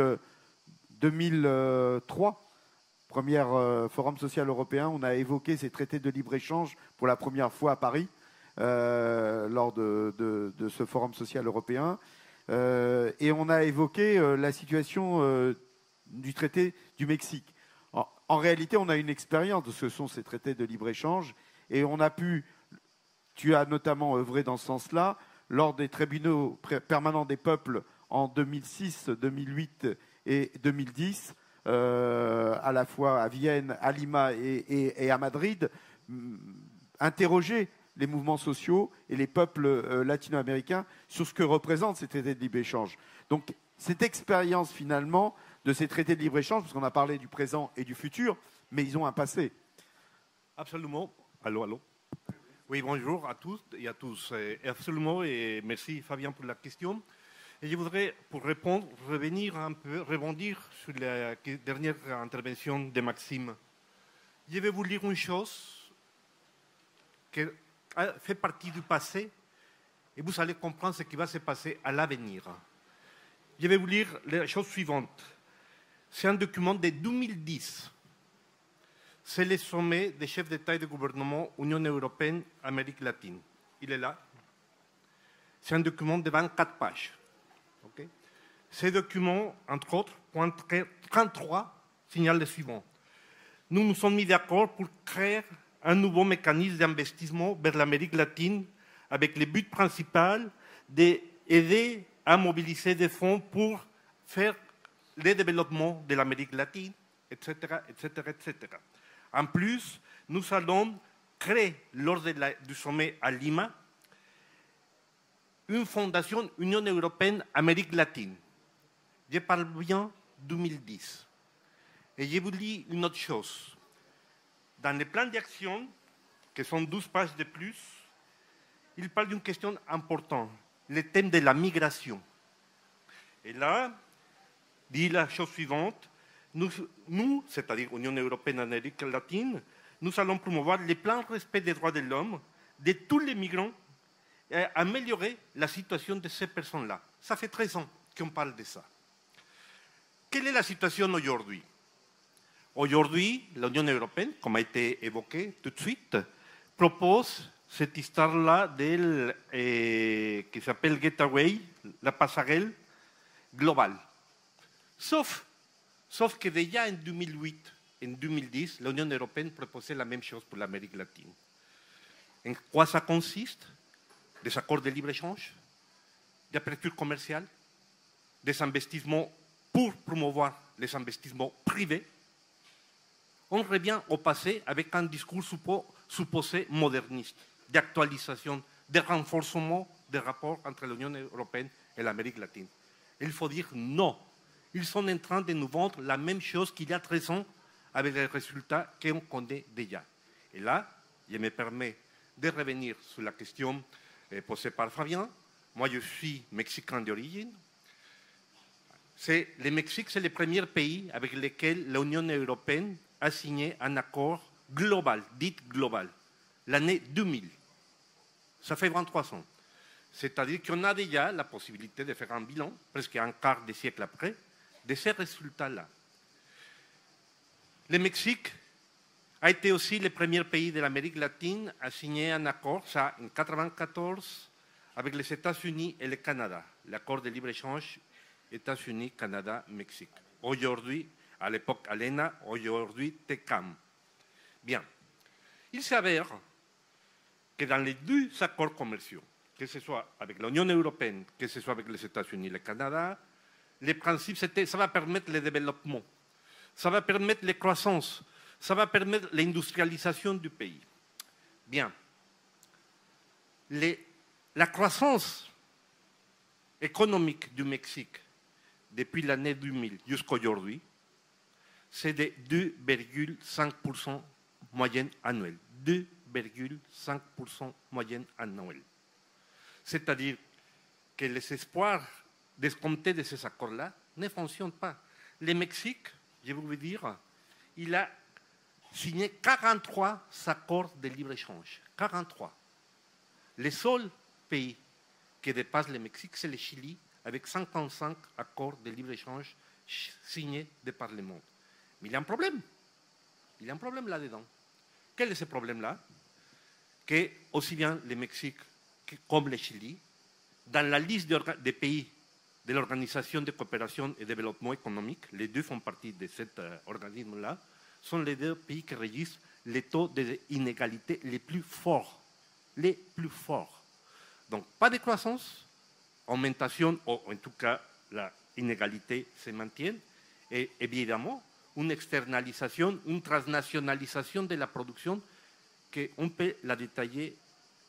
2003, premier Forum social européen, on a évoqué ces traités de libre-échange pour la première fois à Paris, lors de ce Forum social européen. Et on a évoqué la situation du traité du Mexique. En réalité, on a une expérience de ce que sont ces traités de libre-échange et on a tu as notamment œuvré dans ce sens-là, lors des tribunaux permanents des peuples en 2006, 2008 et 2010, à la fois à Vienne, à Lima et à Madrid, interroger les mouvements sociaux et les peuples latino-américains sur ce que représentent ces traités de libre-échange. Donc, cette expérience, finalement, de ces traités de libre-échange, parce qu'on a parlé du présent et du futur, mais ils ont un passé. Absolument. Allô. Oui, bonjour à tous et à tous. Absolument, et merci Fabien pour la question. Et je voudrais, pour répondre, revenir un peu, rebondir sur la dernière intervention de Maxime. Je vais vous lire une chose qui fait partie du passé et vous allez comprendre ce qui va se passer à l'avenir. Je vais vous lire la chose suivante. C'est un document de 2010. C'est le sommet des chefs d'État et de gouvernement Union européenne, Amérique latine. Il est là. C'est un document de 24 pages. Okay. Ce document, entre autres, point 33, signale le suivant. Nous nous sommes mis d'accord pour créer un nouveau mécanisme d'investissement vers l'Amérique latine avec le but principal d'aider à mobiliser des fonds pour faire le développement de l'Amérique latine, etc., etc., etc. En plus, nous allons créer, lors du sommet à Lima, une fondation Union européenne-Amérique latine. Je parle bien 2010. Et je vous dis une autre chose. Dans les plans d'action, qui sont 12 pages de plus, il parle d'une question importante, le thème de la migration. Et là, dit la chose suivante, nous c'est-à-dire l'Union européenne et l'Amérique latine, nous allons promouvoir le plein respect des droits de l'homme de tous les migrants et améliorer la situation de ces personnes-là. Ça fait 13 ans qu'on parle de ça. Quelle est la situation aujourd'hui? Aujourd'hui, l'Union européenne, comme a été évoqué tout de suite, propose cette histoire-là qui s'appelle Gateway, la passerelle globale. Sauf que déjà en 2008, en 2010, l'Union européenne proposait la même chose pour l'Amérique latine. En quoi ça consiste? Des accords de libre-échange, des apertures commerciales, des investissements pour promouvoir les investissements privés. On revient au passé avec un discours supposé moderniste, d'actualisation, de renforcement des rapports entre l'Union européenne et l'Amérique latine. Il faut dire non. Ils sont en train de nous vendre la même chose qu'il y a 13 ans avec les résultats qu'on connaît déjà. Et là, je me permets de revenir sur la question posée par Fabien. Moi, je suis mexicain d'origine. Le Mexique, c'est le premier pays avec lequel l'Union européenne a signé un accord global, dit global, l'année 2000. Ça fait 23 ans. C'est-à-dire qu'on a déjà la possibilité de faire un bilan, presque un quart de siècle après, de ces résultats-là. Le Mexique a été aussi le premier pays de l'Amérique latine à signer un accord, ça en 1994, avec les États-Unis et le Canada, l'accord de libre-échange États-Unis, Canada, Mexique. Aujourd'hui, à l'époque ALENA, aujourd'hui TECAM. Bien. Il s'avère que dans les deux accords commerciaux, que ce soit avec l'Union européenne, que ce soit avec les États-Unis et le Canada, les principes, c'était ça va permettre le développement, ça va permettre la croissance, ça va permettre l'industrialisation du pays. Bien. La croissance économique du Mexique depuis l'année 2000 jusqu'à aujourd'hui, c'est de 2,5% moyenne annuelle. 2,5% moyenne annuelle. C'est-à-dire que les espoirs d'escompter de ces accords-là ne fonctionnent pas. Le Mexique, je vais vous dire, il a signé 43 accords de libre-échange. 43. Le seul pays qui dépasse le Mexique, c'est le Chili, avec 55 accords de libre-échange signés de par le monde. Mais il y a un problème. Il y a un problème là-dedans. Quel est ce problème-là? Que aussi bien le Mexique comme le Chili, dans la liste des pays de l'Organisation de coopération et développement économique, les deux font partie de cet organisme-là, sont les deux pays qui régissent les taux d'inégalité les plus forts. Les plus forts. Donc, pas de croissance, augmentation, ou en tout cas, la inégalité se maintient, et évidemment, une externalisation, une transnationalisation de la production qu'on peut la détailler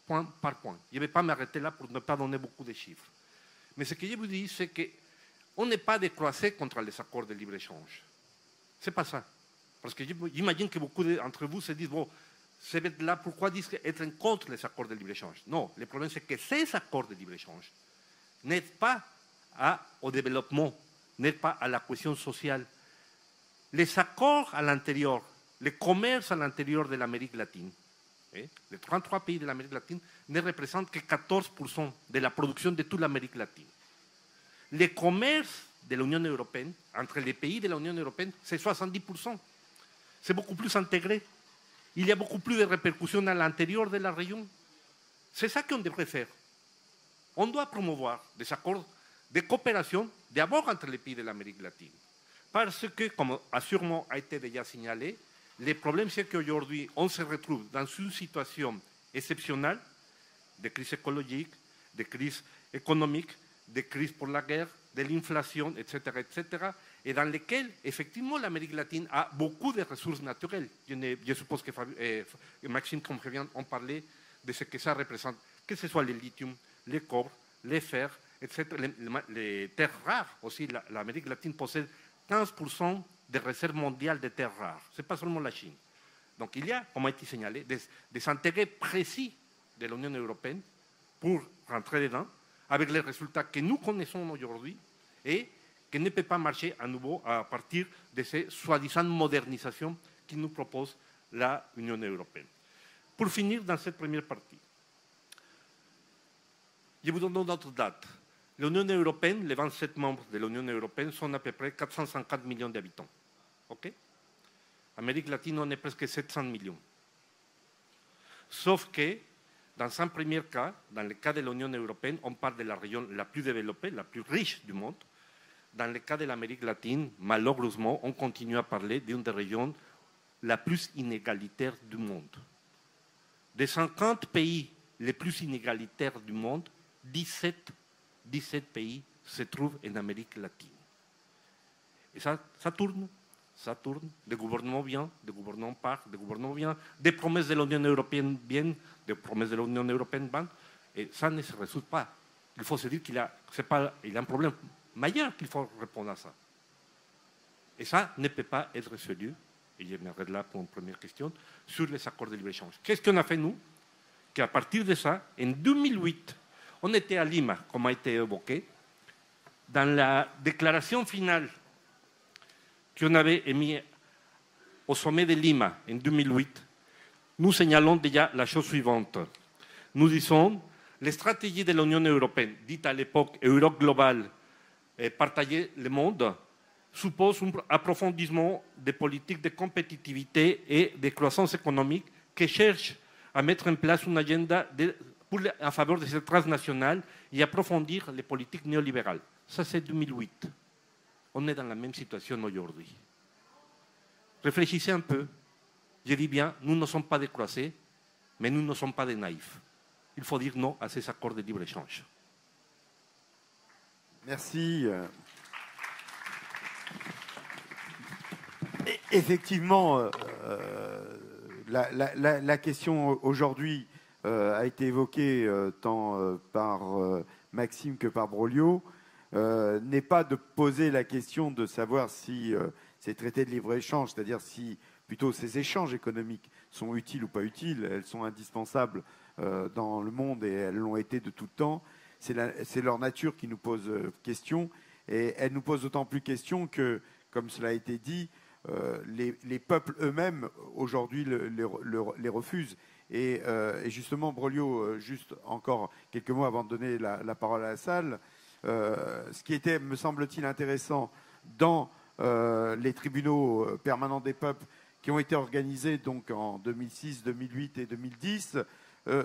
point par point. Je ne vais pas m'arrêter là pour ne pas donner beaucoup de chiffres. Mais ce que je vous dis, c'est qu'on n'est pas décroissé contre les accords de libre-échange. Ce n'est pas ça. Parce que j'imagine que beaucoup d'entre vous se disent, bon, c'est là, pourquoi être contre les accords de libre-échange? Non, le problème c'est que ces accords de libre-échange n'aident pas au développement, n'aident pas à la cohésion sociale. Les accords à l'intérieur, le commerce à l'intérieur de l'Amérique latine, les 33 pays de l'Amérique latine ne représentent que 14% de la production de toute l'Amérique latine. Le commerce de l'Union européenne, entre les pays de l'Union européenne, c'est 70%. C'est beaucoup plus intégré. Il y a beaucoup plus de répercussions à l'intérieur de la région. C'est ça qu'on devrait faire. On doit promouvoir des accords de coopération d'abord entre les pays de l'Amérique latine. Parce que, comme sûrement a été déjà signalé, le problème c'est qu'aujourd'hui, on se retrouve dans une situation exceptionnelle de crise écologique, de crise économique, de crise pour la guerre, de l'inflation, etc., et dans lesquelles, effectivement, l'Amérique latine a beaucoup de ressources naturelles. Je suppose que Maxime, comme Fabien, ont parlé de ce que ça représente, que ce soit le lithium, le cobre, le fer, etc., les terres rares aussi. L'Amérique latine possède 15% des réserves mondiales de terres rares. Ce n'est pas seulement la Chine. Donc il y a, comme a été signalé, des intérêts précis de l'Union européenne pour rentrer dedans, avec les résultats que nous connaissons aujourd'hui et qui ne peut pas marcher à nouveau à partir de ces soi-disant modernisations qui nous propose l'Union européenne. Pour finir dans cette première partie, je vous donne d'autres dates. L'Union européenne, les 27 membres de l'Union européenne sont à peu près 450 millions d'habitants. Okay? Amérique latine, on est presque 700 millions. Sauf que, dans un premier cas, dans le cas de l'Union européenne, on parle de la région la plus développée, la plus riche du monde. Dans le cas de l'Amérique latine, malheureusement, on continue à parler d'une des régions la plus inégalitaire du monde. Des 50 pays les plus inégalitaires du monde, 17 pays se trouvent en Amérique latine. Et ça tourne. Des gouvernements viennent, des gouvernements partent, des gouvernements viennent, des promesses de l'Union européenne viennent, des promesses de l'Union européenne viennent, et ça ne se résout pas. Il faut se dire qu'il a un problème majeur qu'il faut répondre à ça. Et ça ne peut pas être résolu, et je m'arrête là pour une première question, sur les accords de libre-échange. Qu'est-ce qu'on a fait, nous? Qu'à partir de ça, en 2008, on était à Lima, comme a été évoqué, dans la déclaration finale qu'on avait émise au sommet de Lima en 2008, nous signalons déjà la chose suivante. Nous disons, les stratégies de l'Union européenne, dites à l'époque Europe globale, partager le monde, suppose un approfondissement des politiques de compétitivité et de croissance économique qui cherchent à mettre en place une agenda en faveur de cette transnationale et approfondir les politiques néolibérales. Ça, c'est 2008. On est dans la même situation aujourd'hui. Réfléchissez un peu. Je dis bien, nous ne sommes pas des croisés, mais nous ne sommes pas des naïfs. Il faut dire non à ces accords de libre-échange. Merci. Effectivement, la question aujourd'hui a été évoquée tant par Maxime que par Broglio, n'est pas de poser la question de savoir si ces traités de libre-échange, c'est-à-dire si plutôt ces échanges économiques sont utiles ou pas utiles, elles sont indispensables dans le monde et elles l'ont été de tout temps. C'est leur nature qui nous pose question, et elle nous pose d'autant plus question que, comme cela a été dit, les peuples eux-mêmes aujourd'hui les refusent. Et justement, Broglio, juste encore quelques mots avant de donner la parole à la salle, ce qui était, me semble-t-il, intéressant dans les tribunaux permanents des peuples qui ont été organisés donc en 2006, 2008 et 2010,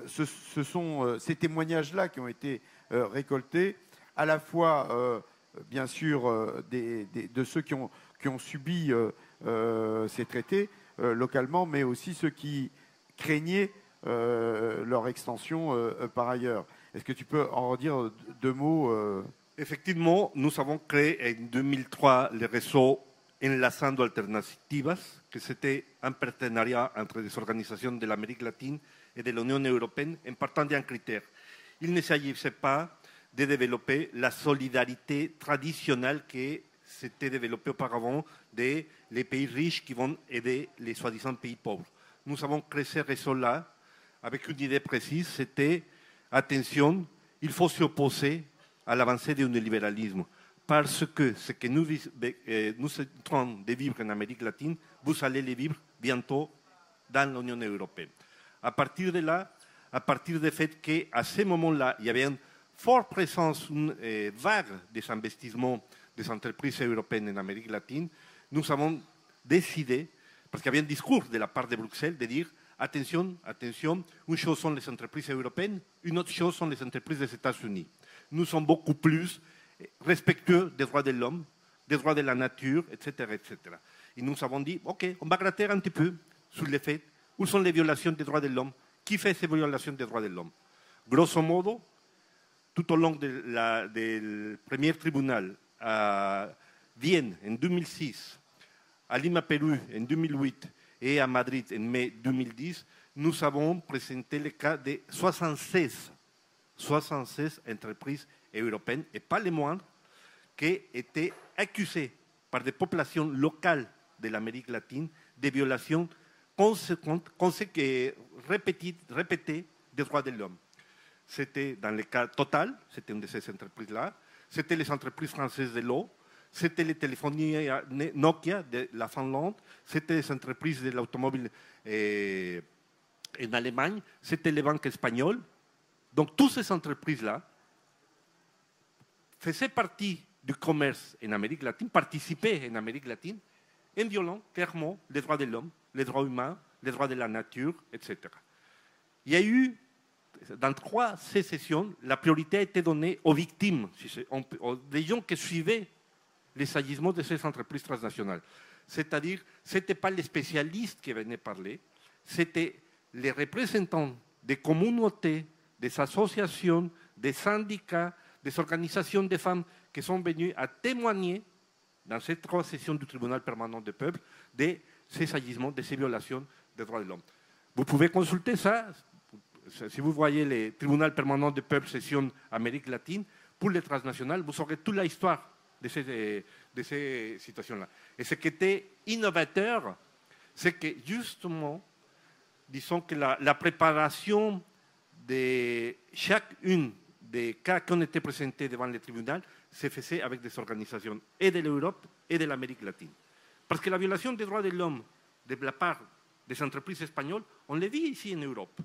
ce sont ces témoignages-là qui ont été récoltés, à la fois, bien sûr, de ceux qui ont subi ces traités localement, mais aussi ceux qui craignaient leur extension par ailleurs. Est-ce que tu peux en redire deux mots Effectivement, nous avons créé en 2003 le réseau Enlazando Alternativas, que c'était un partenariat entre les organisations de l'Amérique latine et de l'Union européenne en partant d'un critère. Il ne s'agissait pas de développer la solidarité traditionnelle qui s'était développée auparavant des pays riches qui vont aider les soi-disant pays pauvres. Nous avons créé ce réseau-là avec une idée précise, c'était, attention, il faut s'opposer à l'avancée du néolibéralisme, parce que ce que nous sommes en train de vivre en Amérique latine, vous allez le vivre bientôt dans l'Union européenne. À partir de là, à partir du fait qu'à ce moment-là, il y avait une forte présence, une vague des investissements des entreprises européennes en Amérique latine, nous avons décidé, parce qu'il y avait un discours de la part de Bruxelles, de dire attention, attention, une chose sont les entreprises européennes, une autre chose sont les entreprises des États-Unis. Nous sommes beaucoup plus respectueux des droits de l'homme, des droits de la nature, etc., etc. Et nous avons dit, OK, on va gratter un petit peu sur les faits, où sont les violations des droits de l'homme, qui fait ces violations des droits de l'homme. Grosso modo, tout au long du premier tribunal à Vienne en 2006, à Lima, Pérou en 2008 et à Madrid en mai 2010, nous avons présenté le cas de 76 entreprises européennes, et pas les moindres, qui étaient accusées par des populations locales de l'Amérique latine de violations répétées des droits de l'homme. c'était dans le cas Total, c'était une de ces entreprises-là, c'était les entreprises françaises de l'eau, c'était les téléphonies Nokia de la Finlande, c'était les entreprises de l'automobile en Allemagne, c'était les banques espagnoles. Donc, toutes ces entreprises-là faisaient partie du commerce en Amérique latine, participaient en Amérique latine, en violant clairement les droits de l'homme, les droits humains, les droits de la nature, etc. Il y a eu, dans 3 sécessions, la priorité a été donnée aux victimes, des gens qui suivaient les agissements de ces entreprises transnationales. C'est-à-dire, ce n'étaient pas les spécialistes qui venaient parler, c'était les représentants des communautés, des associations, des syndicats, des organisations de femmes qui sont venus à témoigner dans ces 3 sessions du tribunal permanent des peuples de ces agissements, de ces violations des droits de l'homme. Vous pouvez consulter ça, si vous voyez les tribunaux permanents des peuples session Amérique latine, pour les transnationales, vous saurez toute l'histoire de ces situations-là. Et ce qui était innovateur, c'est que justement, disons que la préparation de chacune des cas qui ont été présentés devant le tribunal se faisait avec des organisations et de l'Europe et de l'Amérique latine. Parce que la violation des droits de l'homme de la part des entreprises espagnoles, on les vit ici en Europe.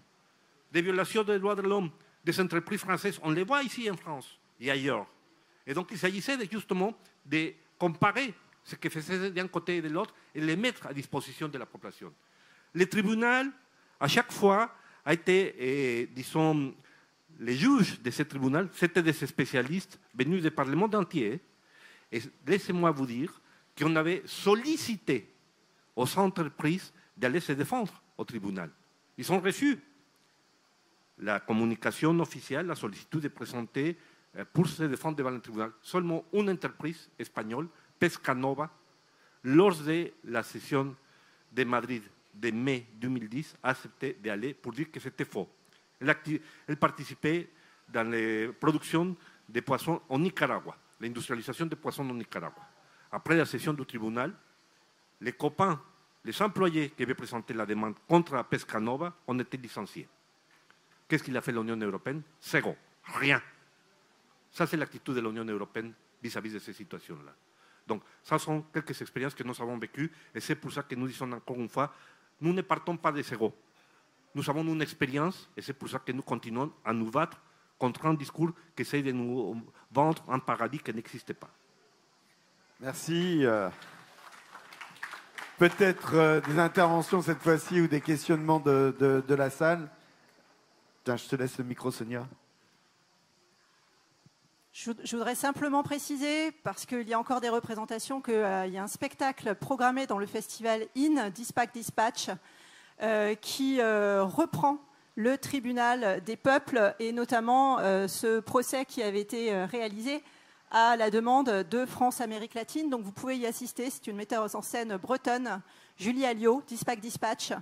Des violations des droits de l'homme des entreprises françaises, on les voit ici en France et ailleurs. Et donc, il s'agissait justement de comparer ce que faisait d'un côté et de l'autre et les mettre à disposition de la population. Le tribunal, à chaque fois, a été, disons, les juges de ce tribunal, c'était des spécialistes venus par le monde entier. Et laissez-moi vous dire qu'on avait sollicité aux entreprises d'aller se défendre au tribunal. Ils ont reçu la communication officielle, la sollicitud de présenter pour se défendre devant le tribunal. Seulement une entreprise espagnole, Pescanova, lors de la session de Madrid de mai 2010, a accepté d'aller pour dire que c'était faux. Elle participait dans la production de poissons au Nicaragua, l'industrialisation des poissons au Nicaragua. Après la session du tribunal, les copains, les employés qui avaient présenté la demande contre Pescanova ont été licenciés. Qu'est-ce qu'il a fait l'Union européenne? Zéro, rien. Ça, c'est l'attitude de l'Union européenne vis-à-vis de ces situations-là. Donc, ça sont quelques expériences que nous avons vécues et c'est pour ça que nous disons encore une fois, nous ne partons pas de zéro. Nous avons une expérience et c'est pour ça que nous continuons à nous battre contre un discours qui essaie de nous vendre un paradis qui n'existe pas. Merci. Peut-être des interventions cette fois-ci ou des questionnements de la salle. Tiens, je te laisse le micro, Sonia. Je voudrais simplement préciser, parce qu'il y a encore des représentations, qu'il y a un spectacle programmé dans le festival IN, Dispatch, qui reprend le tribunal des peuples et notamment ce procès qui avait été réalisé à la demande de France-Amérique latine. Donc vous pouvez y assister, c'est une metteuse en scène bretonne, Julie Alliot, Dispatch,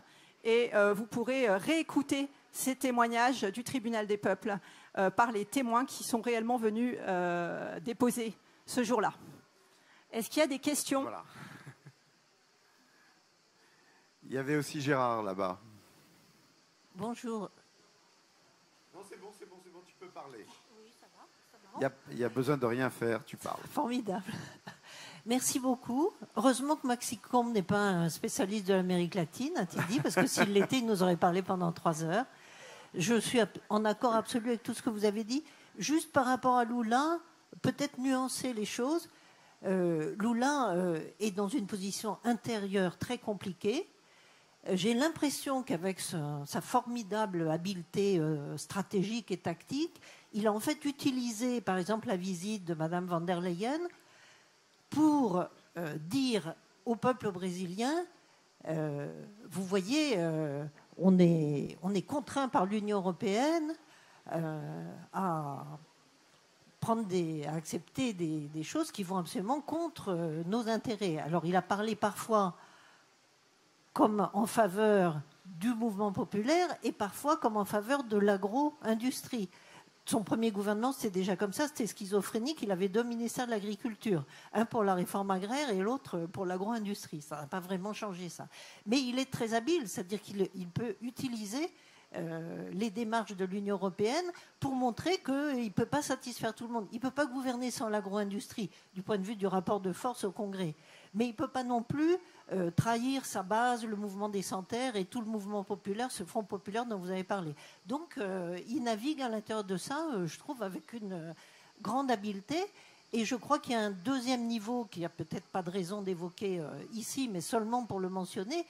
et vous pourrez réécouter ces témoignages du tribunal des peuples par les témoins qui sont réellement venus déposer ce jour-là. Est-ce qu'il y a des questions? Voilà. Il y avait aussi Gérard là-bas. Bonjour. Non, c'est bon, tu peux parler. Oui, ça va. Il y a besoin de rien faire, tu parles. Formidable. Merci beaucoup. Heureusement que Maxi Combe n'est pas un spécialiste de l'Amérique latine, a-t-il dit, parce que s'il l'était, il nous aurait parlé pendant 3 heures. Je suis en accord absolu avec tout ce que vous avez dit. Juste par rapport à Lula, peut-être nuancer les choses. Lula est dans une position intérieure très compliquée. J'ai l'impression qu'avec sa formidable habileté stratégique et tactique, il a en fait utilisé, par exemple, la visite de Mme von der Leyen pour dire au peuple brésilien, vous voyez, on est contraint par l'Union européenne à accepter des choses qui vont absolument contre nos intérêts. Alors il a parlé parfois comme en faveur du mouvement populaire et parfois comme en faveur de l'agro-industrie. Son premier gouvernement, c'était déjà comme ça, c'était schizophrénique. Il avait 2 ministères de l'Agriculture, un pour la réforme agraire et l'autre pour l'agro-industrie. Ça n'a pas vraiment changé, ça. Mais il est très habile, c'est-à-dire qu'il peut utiliser les démarches de l'Union européenne pour montrer qu'il ne peut pas satisfaire tout le monde. Il ne peut pas gouverner sans l'agro-industrie, du point de vue du rapport de force au Congrès. Mais il ne peut pas non plus trahir sa base, le mouvement des Sans-Terre et tout le mouvement populaire, ce front populaire dont vous avez parlé. Donc, il navigue à l'intérieur de ça, je trouve, avec une grande habileté. Et je crois qu'il y a un deuxième niveau qu'il n'y a peut-être pas de raison d'évoquer ici, mais seulement pour le mentionner.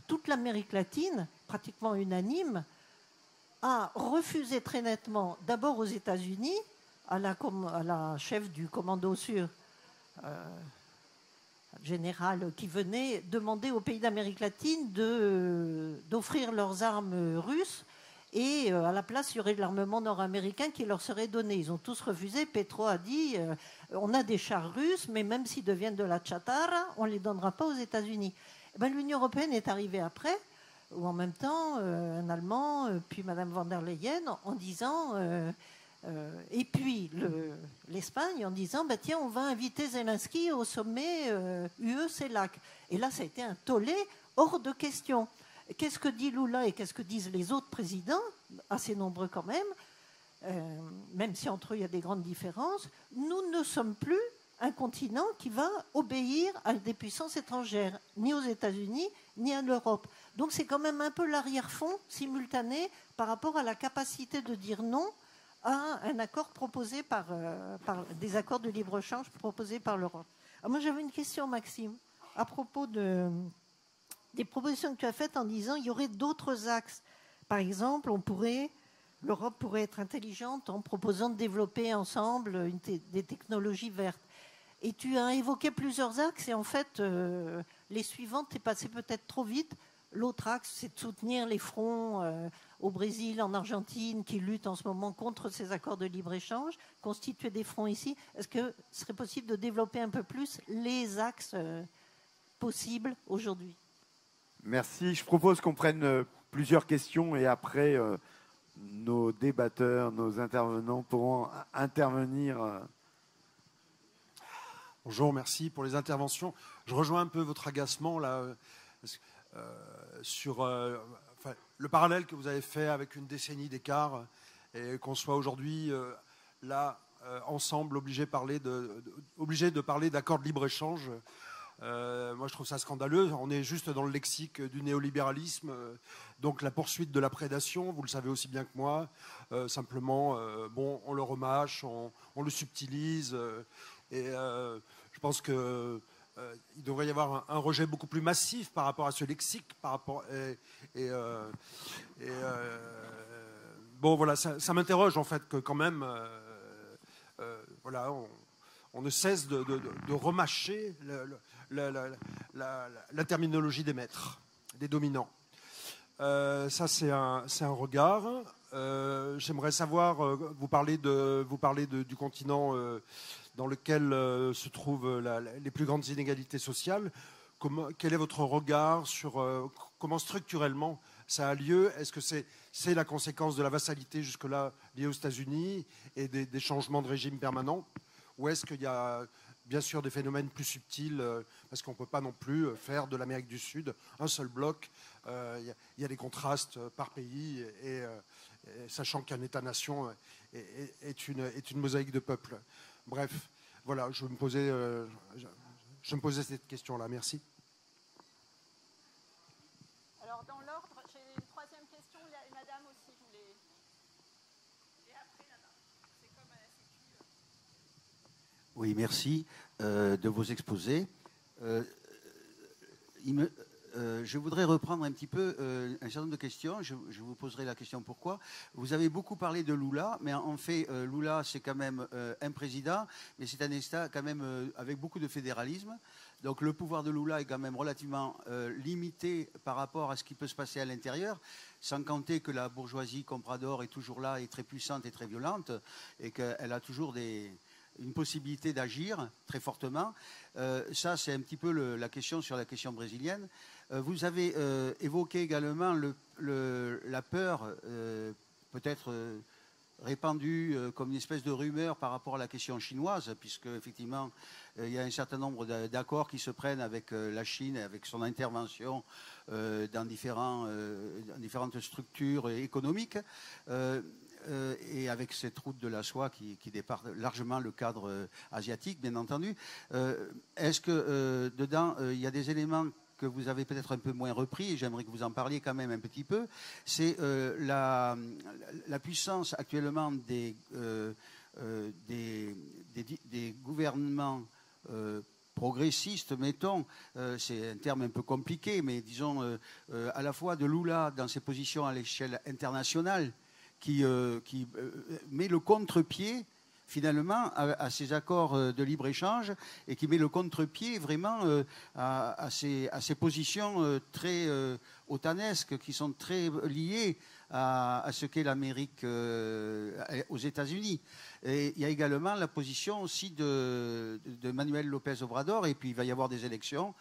Toute l'Amérique latine, pratiquement unanime, a refusé très nettement, d'abord aux États-Unis, à la chef du commando sur général, qui venait demander aux pays d'Amérique latine d'offrir leurs armes russes, et à la place, il y aurait de l'armement nord-américain qui leur serait donné. Ils ont tous refusé. Petro a dit on a des chars russes, mais même s'ils deviennent de la chatarra, on ne les donnera pas aux États-Unis. L'Union européenne est arrivée après, ou en même temps, un Allemand, puis Mme von der Leyen, en disant, et puis l'Espagne, en disant tiens, on va inviter Zelensky au sommet UE-CELAC. Et là, ça a été un tollé hors de question. Qu'est-ce que dit Lula et qu'est-ce que disent les autres présidents, assez nombreux quand même si entre eux il y a des grandes différences? Nous ne sommes plus un continent qui va obéir à des puissances étrangères, ni aux États-Unis, ni à l'Europe. Donc c'est quand même un peu l'arrière-fond simultané par rapport à la capacité de dire non à un accord proposé par des accords de libre-échange proposés par l'Europe. Alors moi j'avais une question, Maxime, à propos des propositions que tu as faites en disant qu'il y aurait d'autres axes. Par exemple, l'Europe pourrait être intelligente en proposant de développer ensemble des technologies vertes. Et tu as évoqué plusieurs axes et en fait, les suivantes, tu es passé peut-être trop vite. L'autre axe, c'est de soutenir les fronts au Brésil, en Argentine, qui luttent en ce moment contre ces accords de libre-échange, constituer des fronts ici. Est-ce que ce serait possible de développer un peu plus les axes possibles aujourd'hui? Merci. Je propose qu'on prenne plusieurs questions et après, nos débatteurs, nos intervenants pourront intervenir. Bonjour, merci pour les interventions. Je rejoins un peu votre agacement là, sur le parallèle que vous avez fait avec une décennie d'écart et qu'on soit aujourd'hui là, ensemble, obligés de parler d'accords de libre-échange. Moi, je trouve ça scandaleux. On est juste dans le lexique du néolibéralisme, donc la poursuite de la prédation, vous le savez aussi bien que moi. Simplement, on le remâche, on le subtilise, et je pense que il devrait y avoir un rejet beaucoup plus massif par rapport à ce lexique, voilà, ça m'interroge en fait que quand même, voilà, on ne cesse de remâcher la terminologie des maîtres, des dominants. Ça, c'est un regard. J'aimerais savoir, vous parlez du continent dans lequel se trouvent les plus grandes inégalités sociales. Quel est votre regard sur comment structurellement ça a lieu? Est-ce que c'est la conséquence de la vassalité jusque-là liée aux États-Unis et des changements de régime permanents? Ou est-ce qu'il y a bien sûr des phénomènes plus subtils, parce qu'on ne peut pas non plus faire de l'Amérique du Sud un seul bloc. Il y a des contrastes par pays, et sachant qu'un État-nation est une mosaïque de peuples. Bref, voilà, je me posais cette question-là. Merci. Alors, dans l'ordre, j'ai une troisième question. Madame aussi voulait. Et après, là-bas. C'est comme à la Sécu. Oui, merci de vos exposés. Je voudrais reprendre un petit peu un certain nombre de questions. Je vous poserai la question pourquoi. Vous avez beaucoup parlé de Lula, mais en fait, Lula, c'est quand même un président, mais c'est un État quand même avec beaucoup de fédéralisme. Donc le pouvoir de Lula est quand même relativement limité par rapport à ce qui peut se passer à l'intérieur, sans compter que la bourgeoisie comprador est toujours là, est très puissante et très violente, et qu'elle a toujours une possibilité d'agir très fortement. Ça, c'est un petit peu la question sur la question brésilienne. Vous avez évoqué également la peur, peut-être répandu comme une espèce de rumeur par rapport à la question chinoise, puisque effectivement il y a un certain nombre d'accords qui se prennent avec la Chine et avec son intervention dans différentes structures économiques. Et avec cette route de la soie qui dépasse largement le cadre asiatique, bien entendu. Est-ce que dedans, il y a des éléments que vous avez peut-être un peu moins repris, et j'aimerais que vous en parliez quand même un petit peu, c'est la puissance actuellement des gouvernements progressistes, mettons, c'est un terme un peu compliqué, mais disons à la fois de Lula dans ses positions à l'échelle internationale, qui met le contre-pied finalement à ces accords de libre-échange et qui met le contre-pied vraiment à ces positions très otanesques qui sont très liées à ce qu'est l'Amérique aux États-Unis. Et il y a également la position aussi de Manuel López Obrador, et puis il va y avoir des élections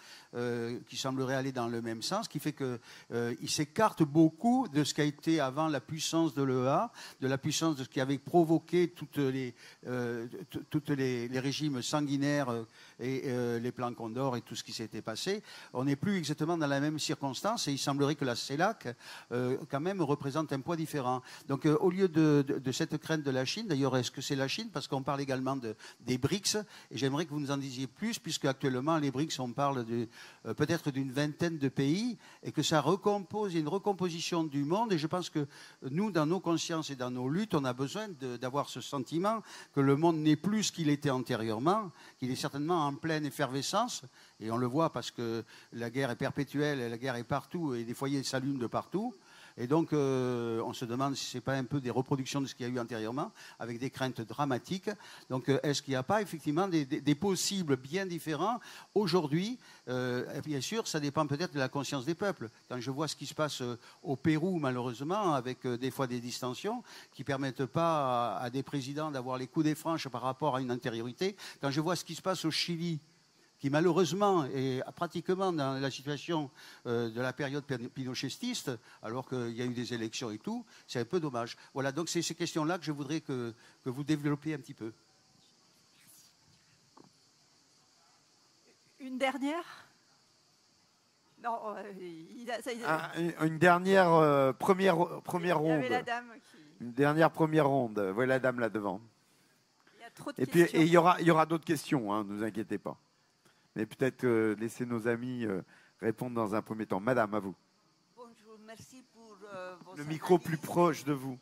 qui sembleraient aller dans le même sens, qui fait qu'il s'écarte beaucoup de ce qu'a été avant la puissance de l'EA, de la puissance de ce qui avait provoqué toutes les régimes sanguinaires et les plans Condor et tout ce qui s'était passé. On n'est plus exactement dans la même circonstance, et il semblerait que la CELAC quand même représente un poids différent. Donc au lieu de cette crainte de la Chine, d'ailleurs, est-ce que c'est la Chine? Parce qu'on parle également des BRICS, et j'aimerais que vous nous en disiez plus, puisque actuellement les BRICS, on parle peut-être d'une vingtaine de pays, et que ça recompose, il y a une recomposition du monde, et je pense que nous, dans nos consciences et dans nos luttes, on a besoin d'avoir ce sentiment que le monde n'est plus ce qu'il était antérieurement, qu'il est certainement en pleine effervescence, et on le voit parce que la guerre est perpétuelle, et la guerre est partout, et des foyers s'allument de partout. Et donc, on se demande si ce n'est pas un peu des reproductions de ce qu'il y a eu antérieurement, avec des craintes dramatiques. Donc, est-ce qu'il n'y a pas effectivement des possibles bien différents aujourd'hui? Bien sûr, ça dépend peut-être de la conscience des peuples. Quand je vois ce qui se passe au Pérou, malheureusement, avec des fois des distensions qui ne permettent pas à des présidents d'avoir les coups des franches par rapport à une antériorité, quand je vois ce qui se passe au Chili, qui malheureusement est pratiquement dans la situation de la période pinochetiste, alors qu'il y a eu des élections et tout, c'est un peu dommage. Voilà, donc c'est ces questions-là que je voudrais que vous développiez un petit peu. Une dernière? Non, une dernière première ronde. Il y avait la dame qui... Une dernière première ronde. Voilà la dame là devant. Il y a trop de et questions. Puis, il y aura d'autres questions, hein, ne vous inquiétez pas. Mais peut-être laisser nos amis répondre dans un premier temps. Madame, à vous. Bonjour, merci pour vos Le micro analyses. plus proche de vous.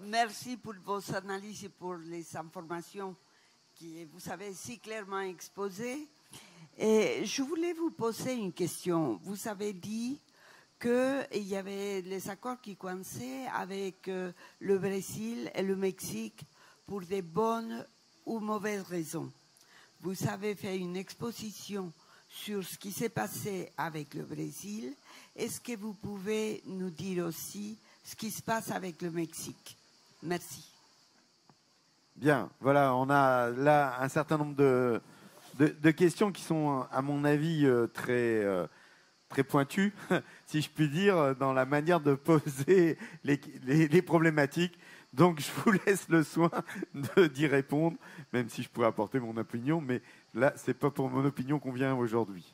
Merci pour vos analyses et pour les informations qui vous avez si clairement exposées. Et je voulais vous poser une question. Vous avez dit qu'il y avait les accords qui coinçaient avec le Brésil et le Mexique pour des bonnes ou mauvaises raisons. Vous avez fait une exposition sur ce qui s'est passé avec le Brésil. Est-ce que vous pouvez nous dire aussi ce qui se passe avec le Mexique? Merci. Bien, voilà, on a là un certain nombre de questions qui sont, à mon avis, très pointues, si je puis dire, dans la manière de poser les problématiques. Donc, je vous laisse le soin d'y répondre, même si je pourrais apporter mon opinion, mais là, ce n'est pas pour mon opinion qu'on vient aujourd'hui.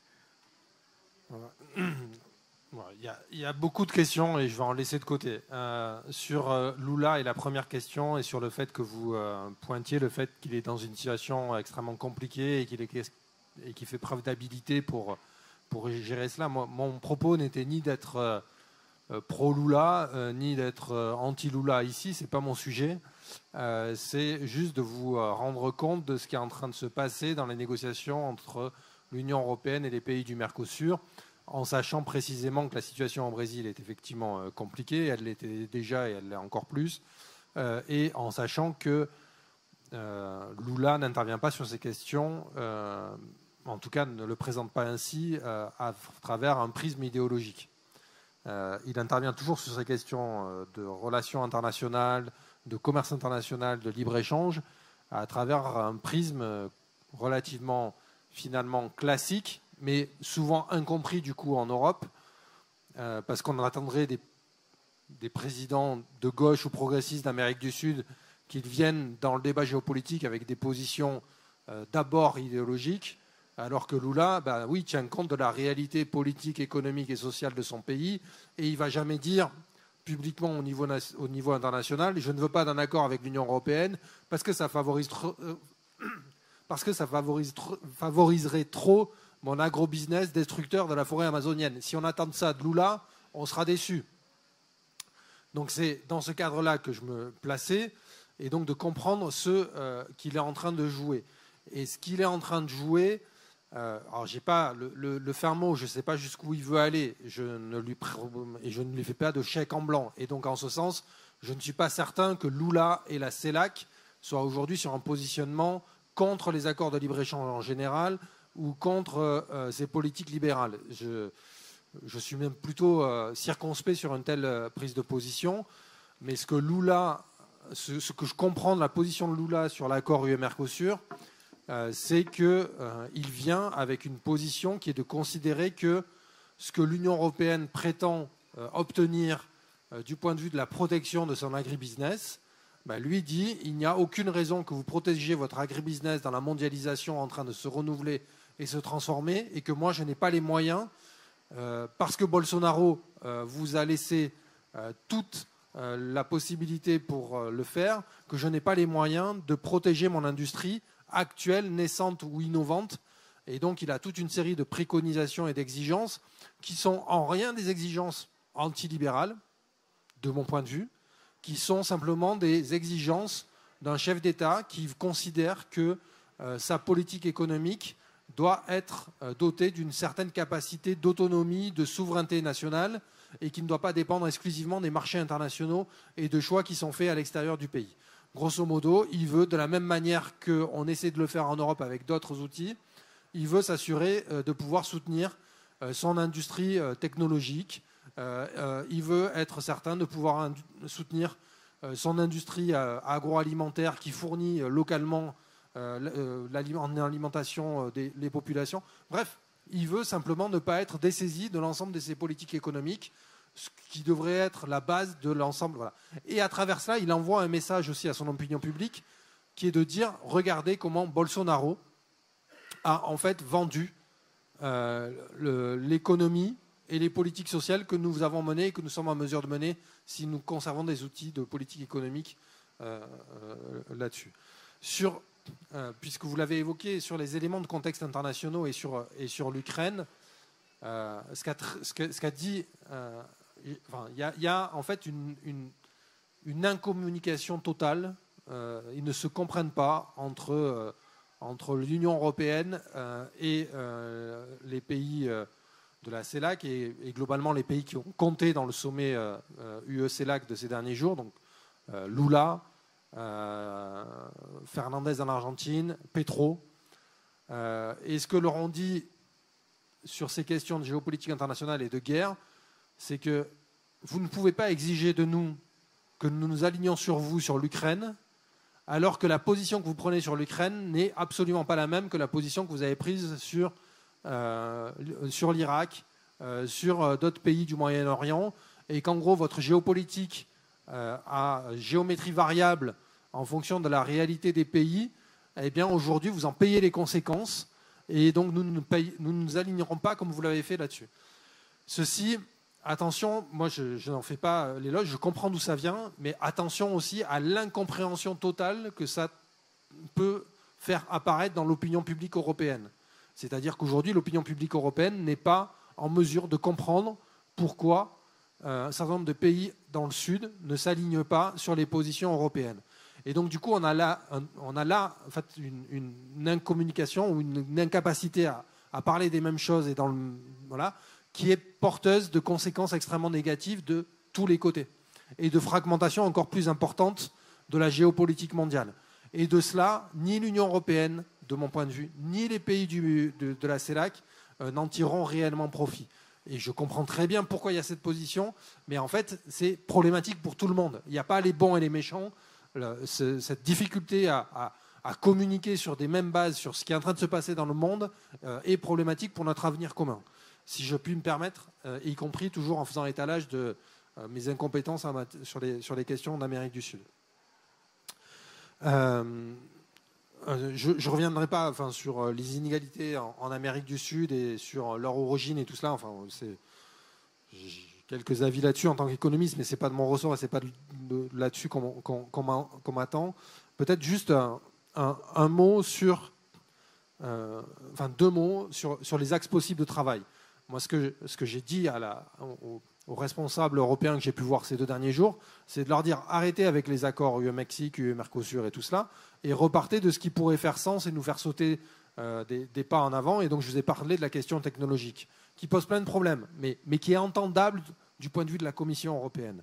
Il y a beaucoup de questions et je vais en laisser de côté. Sur Lula et la première question, et sur le fait que vous pointiez le fait qu'il est dans une situation extrêmement compliquée et qu'il fait preuve d'habilité pour gérer cela. Mon propos n'était ni d'être pro-Lula, ni d'être anti-Lula ici, c'est pas mon sujet. C'est juste de vous rendre compte de ce qui est en train de se passer dans les négociations entre l'Union européenne et les pays du Mercosur, en sachant précisément que la situation au Brésil est effectivement compliquée, elle l'était déjà et elle l'est encore plus, et en sachant que Lula n'intervient pas sur ces questions, en tout cas ne le présente pas ainsi à travers un prisme idéologique. Il intervient toujours sur ces questions de relations internationales, de commerce international, de libre-échange, à travers un prisme relativement finalement classique, mais souvent incompris du coup en Europe, parce qu'on en attendrait des présidents de gauche ou progressistes d'Amérique du Sud qui viennent dans le débat géopolitique avec des positions d'abord idéologiques, alors que Lula, oui, tient compte de la réalité politique, économique et sociale de son pays, et il ne va jamais dire publiquement au niveau international, je ne veux pas d'un accord avec l'Union européenne parce que ça favoriserait trop mon agro-business destructeur de la forêt amazonienne. Si on attend ça de Lula, on sera déçu. Donc c'est dans ce cadre-là que je me plaçais, et donc de comprendre ce qu'il est en train de jouer. Et ce qu'il est en train de jouer, alors j'ai pas le fin mot, je ne sais pas jusqu'où il veut aller, et je ne lui fais pas de chèque en blanc. Et donc en ce sens, je ne suis pas certain que Lula et la CELAC soient aujourd'hui sur un positionnement contre les accords de libre-échange en général ou contre ces politiques libérales. Je suis même plutôt circonspect sur une telle prise de position. Mais ce que je comprends de la position de Lula sur l'accord UE-Mercosur, c'est qu'il vient avec une position qui est de considérer que ce que l'Union européenne prétend obtenir du point de vue de la protection de son agribusiness, lui dit il n'y a aucune raison que vous protégiez votre agribusiness dans la mondialisation en train de se renouveler et se transformer, et que moi je n'ai pas les moyens, parce que Bolsonaro vous a laissé toute la possibilité pour le faire, que je n'ai pas les moyens de protéger mon industrie actuelle, naissante ou innovante. Et donc il a toute une série de préconisations et d'exigences qui sont en rien des exigences antilibérales, de mon point de vue, qui sont simplement des exigences d'un chef d'État qui considère que sa politique économique doit être dotée d'une certaine capacité d'autonomie, de souveraineté nationale, et qui ne doit pas dépendre exclusivement des marchés internationaux et de choix qui sont faits à l'extérieur du pays. Grosso modo, il veut, de la même manière qu'on essaie de le faire en Europe avec d'autres outils, il veut s'assurer de pouvoir soutenir son industrie technologique. Il veut être certain de pouvoir soutenir son industrie agroalimentaire qui fournit localement en alimentation les populations. Bref, il veut simplement ne pas être dessaisi de l'ensemble de ses politiques économiques, ce qui devrait être la base de l'ensemble. Voilà. Et à travers cela, il envoie un message aussi à son opinion publique qui est de dire regardez comment Bolsonaro a en fait vendu l'économie et les politiques sociales que nous avons menées et que nous sommes en mesure de mener si nous conservons des outils de politique économique là-dessus. Puisque vous l'avez évoqué, sur les éléments de contexte internationaux et sur l'Ukraine, ce qu'a dit, il y a en fait une incommunication totale. Ils ne se comprennent pas entre l'Union européenne et les pays de la CELAC et globalement les pays qui ont compté dans le sommet UE-CELAC de ces derniers jours, donc Lula, Fernandez en Argentine, Petro. Et ce que leur ont dit sur ces questions de géopolitique internationale et de guerre, c'est que vous ne pouvez pas exiger de nous que nous nous alignions sur vous sur l'Ukraine, alors que la position que vous prenez sur l'Ukraine n'est absolument pas la même que la position que vous avez prise sur l'Irak, sur d'autres pays du Moyen-Orient, et qu'en gros votre géopolitique à géométrie variable en fonction de la réalité des pays, eh bien aujourd'hui vous en payez les conséquences, et donc nous ne nous alignerons pas comme vous l'avez fait là-dessus. Ceci, attention, moi je n'en fais pas l'éloge, je comprends d'où ça vient, mais attention aussi à l'incompréhension totale que ça peut faire apparaître dans l'opinion publique européenne. C'est-à-dire qu'aujourd'hui l'opinion publique européenne n'est pas en mesure de comprendre pourquoi un certain nombre de pays dans le Sud ne s'alignent pas sur les positions européennes. Et donc, du coup, on a là en fait, une incommunication ou une incapacité à parler des mêmes choses et voilà, qui est porteuse de conséquences extrêmement négatives de tous les côtés et de fragmentation encore plus importante de la géopolitique mondiale. Et de cela, ni l'Union européenne, de mon point de vue, ni les pays de la CELAC n'en tireront réellement profit. Et je comprends très bien pourquoi il y a cette position, mais en fait, c'est problématique pour tout le monde. Il n'y a pas les bons et les méchants. Cette difficulté à communiquer sur des mêmes bases sur ce qui est en train de se passer dans le monde est problématique pour notre avenir commun. Si je puis me permettre, y compris toujours en faisant étalage mes incompétences sur les questions d'Amérique du Sud. Je ne reviendrai pas sur les inégalités en Amérique du Sud et sur leur origine et tout cela. J'ai quelques avis là-dessus en tant qu'économiste, mais ce n'est pas de mon ressort et ce n'est pas là-dessus qu'on m'attend. Peut-être juste un mot sur... deux mots sur les axes possibles de travail. Moi, ce que j'ai dit aux responsables européens que j'ai pu voir ces 2 derniers jours, c'est de leur dire arrêtez avec les accords UE-Mexique, UE-Mercosur et tout cela, et repartez de ce qui pourrait faire sens et nous faire sauter des pas en avant. Et donc, je vous ai parlé de la question technologique, qui pose plein de problèmes, mais qui est entendable du point de vue de la Commission européenne.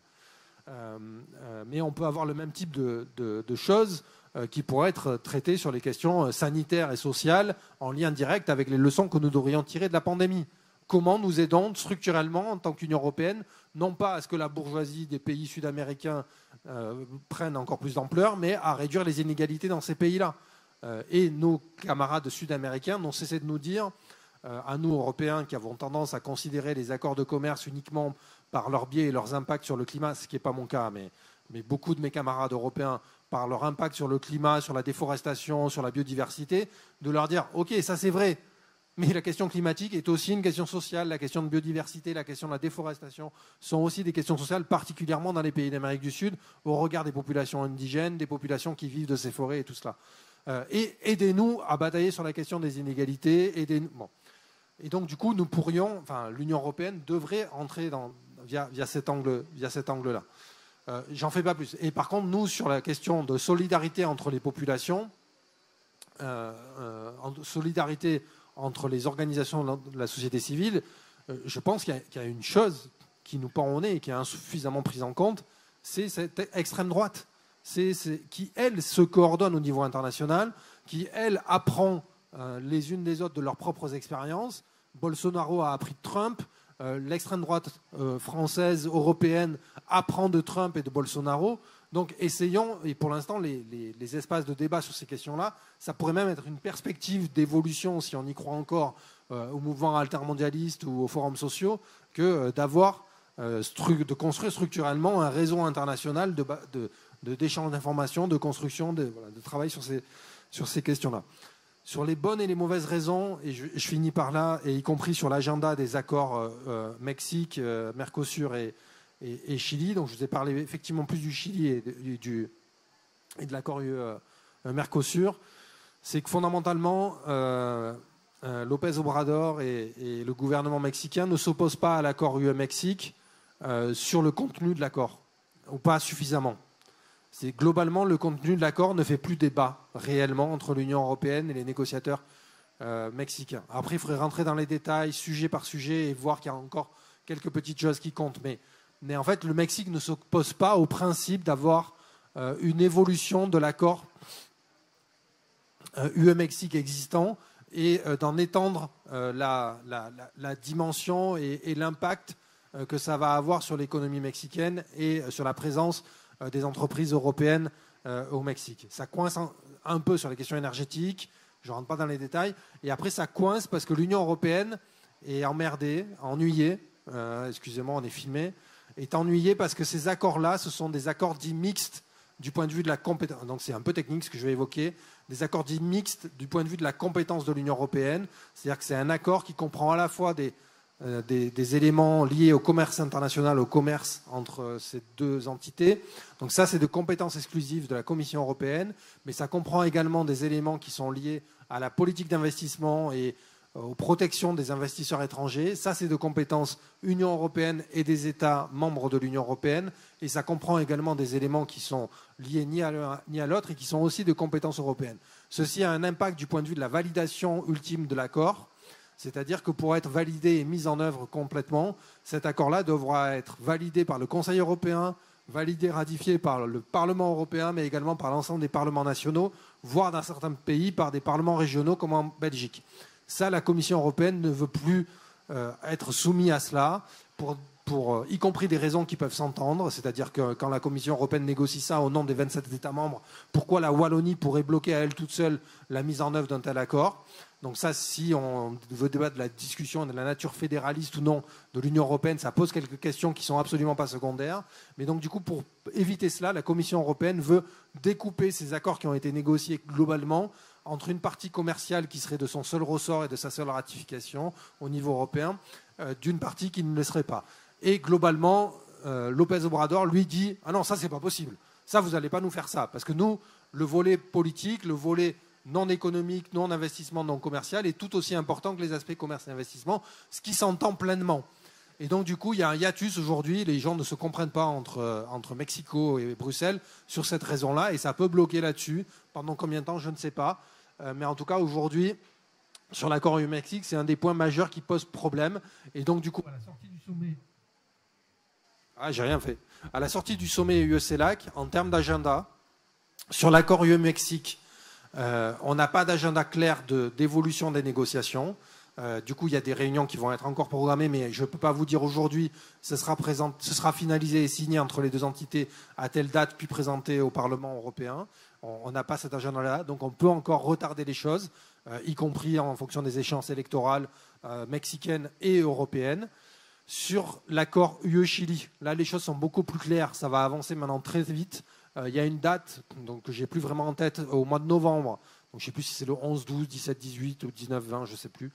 Mais on peut avoir le même type de choses qui pourraient être traitées sur les questions sanitaires et sociales en lien direct avec les leçons que nous devrions tirer de la pandémie. Comment nous aidons structurellement en tant qu'Union européenne, non pas à ce que la bourgeoisie des pays sud-américains prenne encore plus d'ampleur, mais à réduire les inégalités dans ces pays-là. Et nos camarades sud-américains n'ont cessé de nous dire, à nous Européens qui avons tendance à considérer les accords de commerce uniquement par leur biais et leurs impacts sur le climat, ce qui n'est pas mon cas, mais beaucoup de mes camarades européens, par leur impact sur le climat, sur la déforestation, sur la biodiversité, de leur dire « Ok, ça c'est vrai, mais la question climatique est aussi une question sociale, la question de biodiversité, la question de la déforestation sont aussi des questions sociales, particulièrement dans les pays d'Amérique du Sud, au regard des populations indigènes, des populations qui vivent de ces forêts et tout cela. Et aidez-nous à batailler sur la question des inégalités. Et donc, du coup, l'Union européenne devrait entrer via cet angle-là. J'en fais pas plus. Et par contre, nous, sur la question de solidarité entre les populations, solidarité entre les organisations de la société civile, je pense qu'il y a une chose qui nous pend au nez et qui est insuffisamment prise en compte, c'est cette extrême droite, qui, elle, se coordonne au niveau international, qui, elle, apprend les unes des autres de leurs propres expériences. Bolsonaro a appris de Trump, l'extrême droite française, européenne, apprend de Trump et de Bolsonaro. Donc essayons, et pour l'instant les espaces de débat sur ces questions-là, ça pourrait même être une perspective d'évolution, si on y croit encore, au mouvement altermondialiste ou aux forums sociaux, que de construire structurellement un réseau international d'échange d'informations, de construction, de travail sur ces questions-là. Sur les bonnes et les mauvaises raisons, et je finis par là, et y compris sur l'agenda des accords Mexique, Mercosur et Chili, donc je vous ai parlé effectivement plus du Chili et de l'accord Mercosur, c'est que fondamentalement, López Obrador et le gouvernement mexicain ne s'opposent pas à l'accord UE-Mexique sur le contenu de l'accord, ou pas suffisamment. C'est globalement, le contenu de l'accord ne fait plus débat réellement entre l'Union européenne et les négociateurs mexicains. Après, il faudrait rentrer dans les détails, sujet par sujet, et voir qu'il y a encore quelques petites choses qui comptent. Mais en fait, le Mexique ne s'oppose pas au principe d'avoir une évolution de l'accord UE-Mexique existant et d'en étendre la dimension et l'impact que ça va avoir sur l'économie mexicaine et sur la présence des entreprises européennes au Mexique. Ça coince un peu sur les questions énergétiques, je ne rentre pas dans les détails, et après ça coince parce que l'Union européenne est emmerdée, ennuyée, excusez-moi, on est filmé, est ennuyée parce que ces accords-là, ce sont des accords dits mixtes du point de vue de la compétence, donc c'est un peu technique ce que je vais évoquer, des accords dits mixtes du point de vue de la compétence de l'Union européenne, c'est-à-dire que c'est un accord qui comprend à la fois des éléments liés au commerce international, au commerce entre ces deux entités. Donc ça, c'est de compétences exclusives de la Commission européenne, mais ça comprend également des éléments qui sont liés à la politique d'investissement et aux protections des investisseurs étrangers. Ça, c'est de compétences Union européenne et des États membres de l'Union européenne. Et ça comprend également des éléments qui sont liés ni à l'un ni à l'autre et qui sont aussi de compétences européennes. Ceci a un impact du point de vue de la validation ultime de l'accord. C'est-à-dire que pour être validé et mis en œuvre complètement, cet accord-là devra être validé par le Conseil européen, validé, ratifié par le Parlement européen, mais également par l'ensemble des parlements nationaux, voire dans certains pays par des parlements régionaux comme en Belgique. Ça, la Commission européenne ne veut plus être soumise à cela pour y compris des raisons qui peuvent s'entendre, c'est-à-dire que quand la Commission européenne négocie ça au nom des 27 États membres, pourquoi la Wallonie pourrait bloquer à elle toute seule la mise en œuvre d'un tel accord? Donc ça, si on veut débattre de la discussion de la nature fédéraliste ou non de l'Union européenne, ça pose quelques questions qui sont absolument pas secondaires. Mais donc du coup, pour éviter cela, la Commission européenne veut découper ces accords qui ont été négociés globalement entre une partie commerciale qui serait de son seul ressort et de sa seule ratification au niveau européen, d'une partie qui ne le serait pas. Et globalement, López Obrador lui dit « Ah non, ça c'est pas possible. Ça, vous n'allez pas nous faire ça. Parce que nous, le volet politique, le volet non économique, non investissement, non commercial est tout aussi important que les aspects commerce et investissement, ce qui s'entend pleinement. » Et donc, du coup, il y a un hiatus aujourd'hui. Les gens ne se comprennent pas entre Mexico et Bruxelles sur cette raison-là. Et ça peut bloquer là-dessus. Pendant combien de temps, je ne sais pas. Mais en tout cas, aujourd'hui, sur l'accord EU-Mexique, c'est un des points majeurs qui pose problème. Et donc, du coup, à la sortie du sommet... Ah, j'ai rien fait. À la sortie du sommet UE-CELAC, en termes d'agenda, sur l'accord UE-Mexique, on n'a pas d'agenda clair d'évolution des négociations. Du coup, il y a des réunions qui vont être encore programmées, mais je ne peux pas vous dire aujourd'hui, ce sera finalisé et signé entre les deux entités à telle date, puis présenté au Parlement européen. On n'a pas cet agenda-là, donc on peut encore retarder les choses, y compris en fonction des échéances électorales mexicaines et européennes. Sur l'accord UE-Chili, là, les choses sont beaucoup plus claires. Ça va avancer maintenant très vite. Il y a une date donc, que je n'ai plus vraiment en tête, au mois de novembre. Donc, je ne sais plus si c'est le 11, 12, 17, 18 ou 19, 20, je ne sais plus.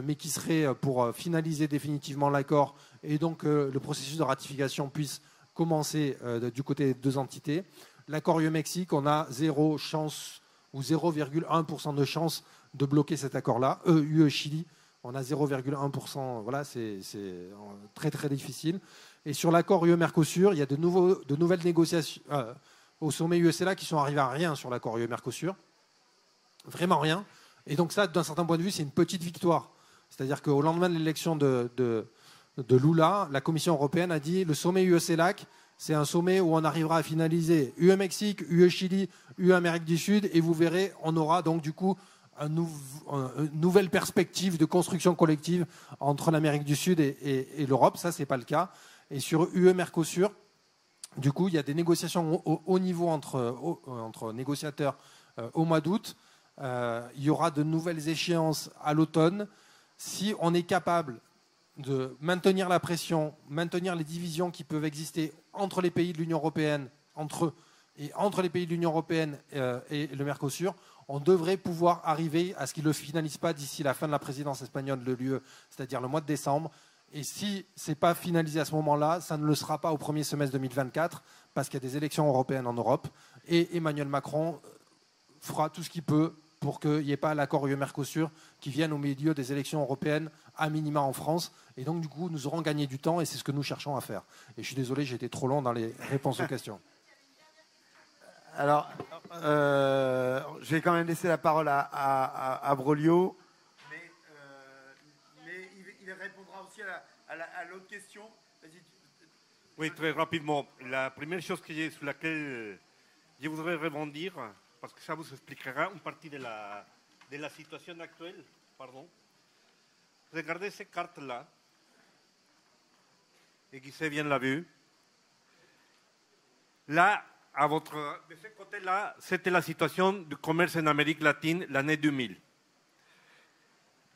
Mais qui serait pour finaliser définitivement l'accord et donc le processus de ratification puisse commencer du côté des deux entités. L'accord UE-Mexique, on a 0 chance ou 0,1% de chance de bloquer cet accord-là. UE-Chili, on a 0,1%. Voilà, c'est très très difficile. Et sur l'accord UE-Mercosur, il y a de nouvelles négociations au sommet UE-CELAC qui sont arrivées à rien sur l'accord UE-Mercosur. Vraiment rien. Et donc ça, d'un certain point de vue, c'est une petite victoire. C'est-à-dire qu'au lendemain de l'élection de Lula, la Commission européenne a dit le sommet UE-CELAC, c'est un sommet où on arrivera à finaliser UE-Mexique, UE-Chili, UE-Amérique du Sud, et vous verrez, on aura donc du coup une nouvelle perspective de construction collective entre l'Amérique du Sud et l'Europe. Ça, ce n'est pas le cas. Et sur UE-Mercosur, du coup, il y a des négociations au haut niveau entre négociateurs au mois d'août. Il y aura de nouvelles échéances à l'automne. Si on est capable de maintenir la pression, maintenir les divisions qui peuvent exister entre les pays de l'Union européenne, entre les pays de l'Union européenne et le Mercosur, on devrait pouvoir arriver à ce qu'ils ne le finalisent pas d'ici la fin de la présidence espagnole de l'UE, c'est-à-dire le mois de décembre. Et si ce n'est pas finalisé à ce moment-là, ça ne le sera pas au premier semestre 2024, parce qu'il y a des élections européennes en Europe. Et Emmanuel Macron fera tout ce qu'il peut pour qu'il n'y ait pas l'accord UE-Mercosur qui vienne au milieu des élections européennes, à minima en France. Et donc, du coup, nous aurons gagné du temps et c'est ce que nous cherchons à faire. Et je suis désolé, j'ai été trop long dans les réponses aux questions. Alors, je vais quand même laisser la parole à Brolio. Mais il répondra aussi à l'autre question. Oui, très rapidement. La première chose sur laquelle je voudrais rebondir, parce que ça vous expliquera une partie de la situation actuelle. Pardon. Regardez ces cartes-là, et Guisset bien l'a vu. Là, de ce côté-là, c'était la situation du commerce en Amérique latine l'année 2000.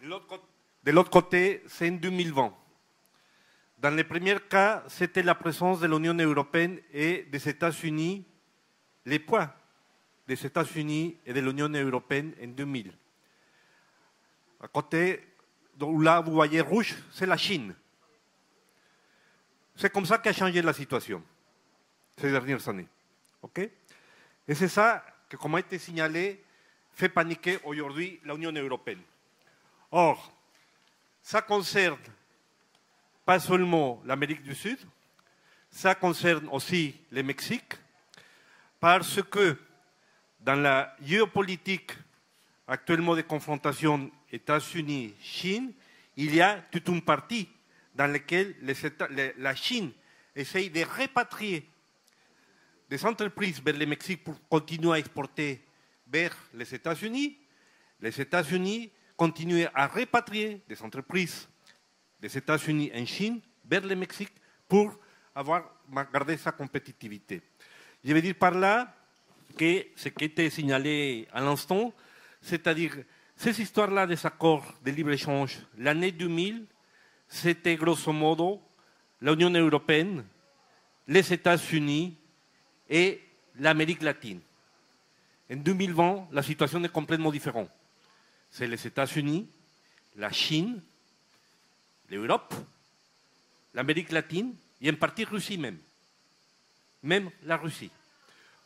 De l'autre côté, c'est en 2020. Dans le premier cas, c'était la présence de l'Union européenne et des États-Unis, les poids des États-Unis et de l'Union européenne en 2000. À côté, donc là, vous voyez rouge, c'est la Chine. C'est comme ça qu'a changé la situation ces dernières années. Okay? Et c'est ça que, comme a été signalé, fait paniquer aujourd'hui l'Union européenne. Or, ça concerne pas seulement l'Amérique du Sud, ça concerne aussi le Mexique, parce que dans la géopolitique actuellement de confrontation États-Unis-Chine, il y a toute une partie dans laquelle la Chine essaye de répatrier des entreprises vers le Mexique pour continuer à exporter vers les États-Unis. Les États-Unis continuent à répatrier des entreprises des États-Unis en Chine vers le Mexique pour garder sa compétitivité. Je veux dire par là que ce qui était signalé à l'instant, c'est-à-dire ces histoires-là des accords de libre-échange, l'année 2000, c'était grosso modo l'Union européenne, les États-Unis et l'Amérique latine. En 2020, la situation est complètement différente. C'est les États-Unis, la Chine, l'Europe, l'Amérique latine et en partie Russie même. Même la Russie.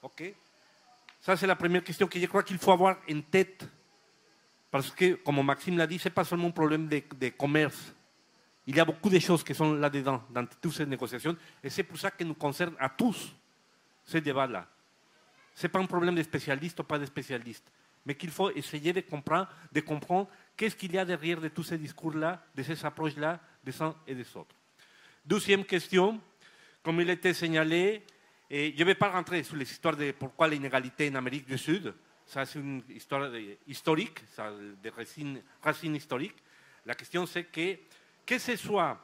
OK? Ça, c'est la première question que je crois qu'il faut avoir en tête. Parce que, comme Maxime l'a dit, ce n'est pas seulement un problème de commerce. Il y a beaucoup de choses qui sont là-dedans, dans toutes ces négociations. Et c'est pour ça que nous concerne à tous ce débat-là. Ce n'est pas un problème de spécialistes ou pas de spécialistes. Mais qu'il faut essayer de comprendre qu'est-ce qu'il y a derrière de tous ces discours-là, de ces approches-là, des uns et des autres. Deuxième question, comme il était signalé, et je ne vais pas rentrer sur les histoires de pourquoi l'inégalité en Amérique du Sud. Ça, c'est une histoire historique, ça, des racines historiques. La question, c'est que ce soit,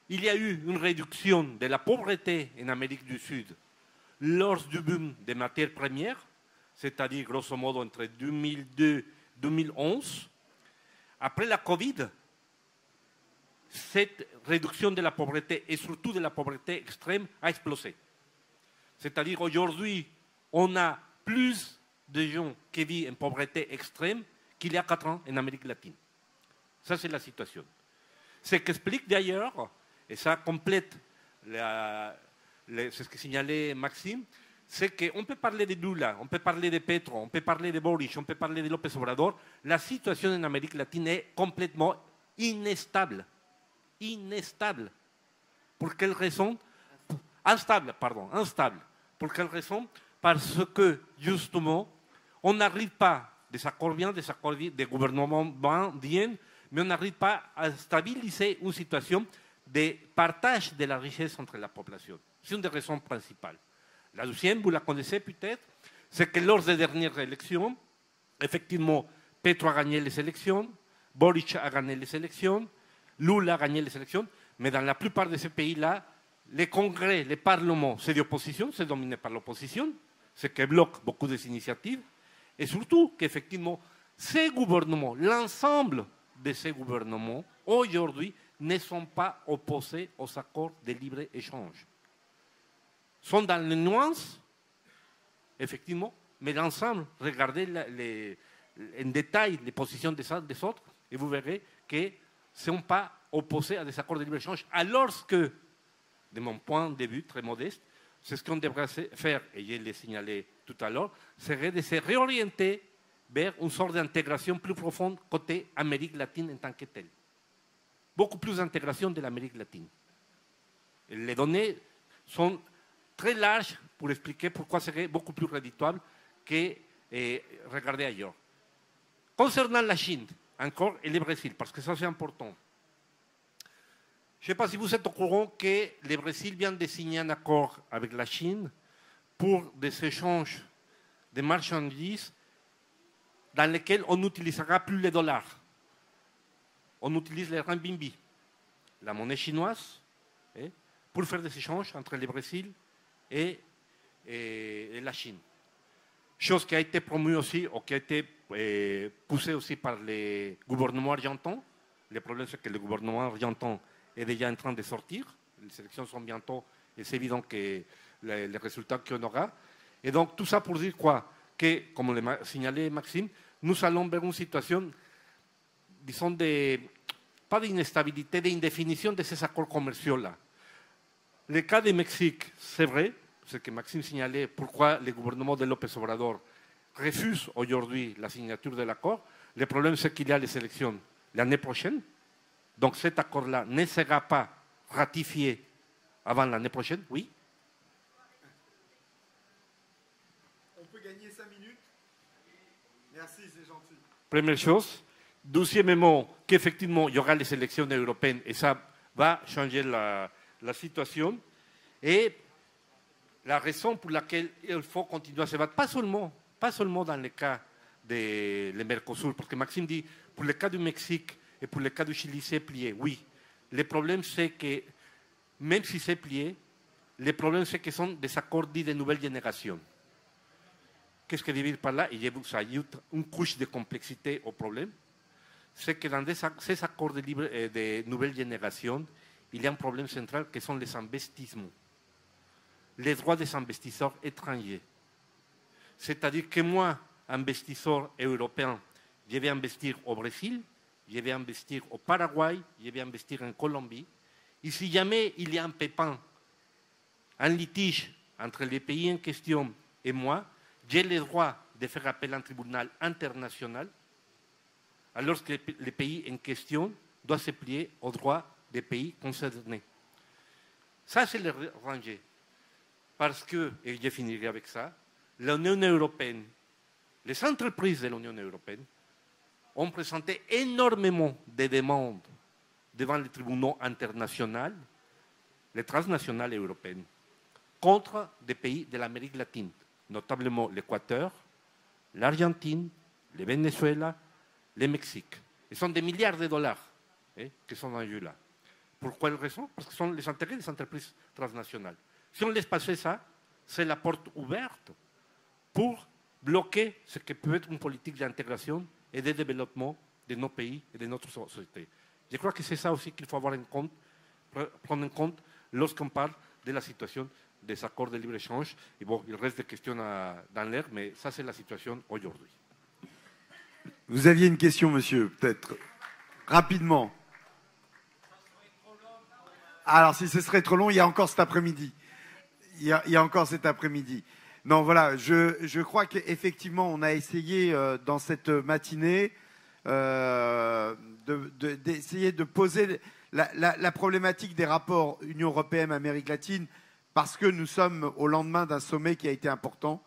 il y a eu une réduction de la pauvreté en Amérique du Sud lors du boom des matières premières, c'est-à-dire grosso modo entre 2002 et 2011. Après la Covid, cette réduction de la pauvreté, et surtout de la pauvreté extrême, a explosé. C'est-à-dire aujourd'hui, on a plus de gens qui vivent en pauvreté extrême qu'il y a 4 ans en Amérique latine. Ça, c'est la situation. Ce qu'explique d'ailleurs, et ça complète ce que signalait Maxime, c'est qu'on peut parler de Lula, on peut parler de Petro, on peut parler de Boric, on peut parler de López Obrador. La situation en Amérique latine est complètement inestable. Inestable. Pour quelle raison? Instable, pardon, instable. Pour quelle raison? Parce que, justement, on n'arrive pas, des accords bien, des gouvernements bien, mais on n'arrive pas à stabiliser une situation de partage de la richesse entre la population. C'est une des raisons principales. La deuxième, vous la connaissez peut-être, c'est que lors des dernières élections, effectivement, Petro a gagné les élections, Boric a gagné les élections, Lula a gagné les élections, mais dans la plupart de ces pays-là, les congrès, les parlements, c'est d'opposition, c'est dominé par l'opposition, ce qui bloque beaucoup des initiatives, et surtout qu'effectivement, ces gouvernements, l'ensemble de ces gouvernements, aujourd'hui, ne sont pas opposés aux accords de libre-échange. Sont dans les nuances, effectivement, mais l'ensemble, regardez en détail les positions des uns des autres, et vous verrez qu'ils ne sont pas opposés à des accords de libre-échange, alors que, de mon point de vue très modeste, c'est ce qu'on devrait faire, et je l'ai signalé tout à l'heure, serait de se réorienter vers une sorte d'intégration plus profonde côté Amérique latine en tant que telle. Beaucoup plus d'intégration de l'Amérique latine. Et les données sont très larges pour expliquer pourquoi serait beaucoup plus rédituable que regarder ailleurs. Concernant la Chine, encore, et le Brésil, parce que ça c'est important. Je ne sais pas si vous êtes au courant que le Brésil vient de signer un accord avec la Chine pour des échanges de marchandises dans lesquels on n'utilisera plus les dollars. On utilise les renminbi, la monnaie chinoise, pour faire des échanges entre le Brésil et la Chine. Chose qui a été promue aussi, ou qui a été poussée aussi par les gouvernements argentins. Le problème, c'est que le gouvernement argentin est déjà en train de sortir. Les élections sont bientôt, et c'est évident que les résultats qu'on aura. Et donc, tout ça pour dire quoi? Que, comme l'a signalé Maxime, nous allons vers une situation, disons, pas d'instabilité, d'indéfinition de ces accords commerciaux-là. Le cas du Mexique, c'est vrai, ce que Maxime signalait, pourquoi le gouvernement de López Obrador refuse aujourd'hui la signature de l'accord. Le problème, c'est qu'il y a les élections l'année prochaine. Donc cet accord-là ne sera pas ratifié avant l'année prochaine, oui. On peut gagner 5 minutes. Merci, c'est gentil. Première chose. Deuxièmement, qu'effectivement, il y aura les élections européennes et ça va changer la situation. Et la raison pour laquelle il faut continuer à se battre, pas seulement dans le cas de le Mercosur, parce que Maxime dit, pour le cas du Mexique et pour le cas du Chili, c'est plié. Oui, le problème, c'est que même si c'est plié, le problème c'est que ce sont des accords dits de nouvelle génération. Qu'est-ce que je veux dire par là? Et je vous ajoute une couche de complexité au problème. C'est que dans ces accords de nouvelle génération, il y a un problème central qui sont les investissements, les droits des investisseurs étrangers. C'est-à-dire que moi, investisseur européen, je vais investir au Brésil, je vais investir au Paraguay, je vais investir en Colombie. Et si jamais il y a un pépin, un litige entre les pays en question et moi, j'ai le droit de faire appel à un tribunal international, alors que le pays en question doit se plier aux droits des pays concernés. Ça, c'est le rangé. Parce que, et je finirai avec ça, l'Union européenne, les entreprises de l'Union européenne ont présenté énormément de demandes devant les tribunaux internationaux, les transnationales européennes, contre des pays de l'Amérique latine, notamment l'Équateur, l'Argentine, le Venezuela, le Mexique. Ce sont des milliards de dollars qui sont en jeu là. Pour quelle raison? Parce que ce sont les intérêts des entreprises transnationales. Si on laisse passer ça, c'est la porte ouverte pour bloquer ce que peut être une politique d'intégration et de développement de nos pays et de notre société. Je crois que c'est ça aussi qu'il faut avoir en compte, prendre en compte lorsqu'on parle de la situation des accords de libre-échange. Et bon, il reste des questions dans l'air, mais ça, c'est la situation aujourd'hui. Vous aviez une question, monsieur, peut-être rapidement. Alors, si ce serait trop long, il y a encore cet après-midi. Il y a encore cet après-midi. Non, voilà, je crois qu'effectivement, on a essayé dans cette matinée d'essayer de poser la problématique des rapports Union européenne-Amérique latine parce que nous sommes au lendemain d'un sommet qui a été important.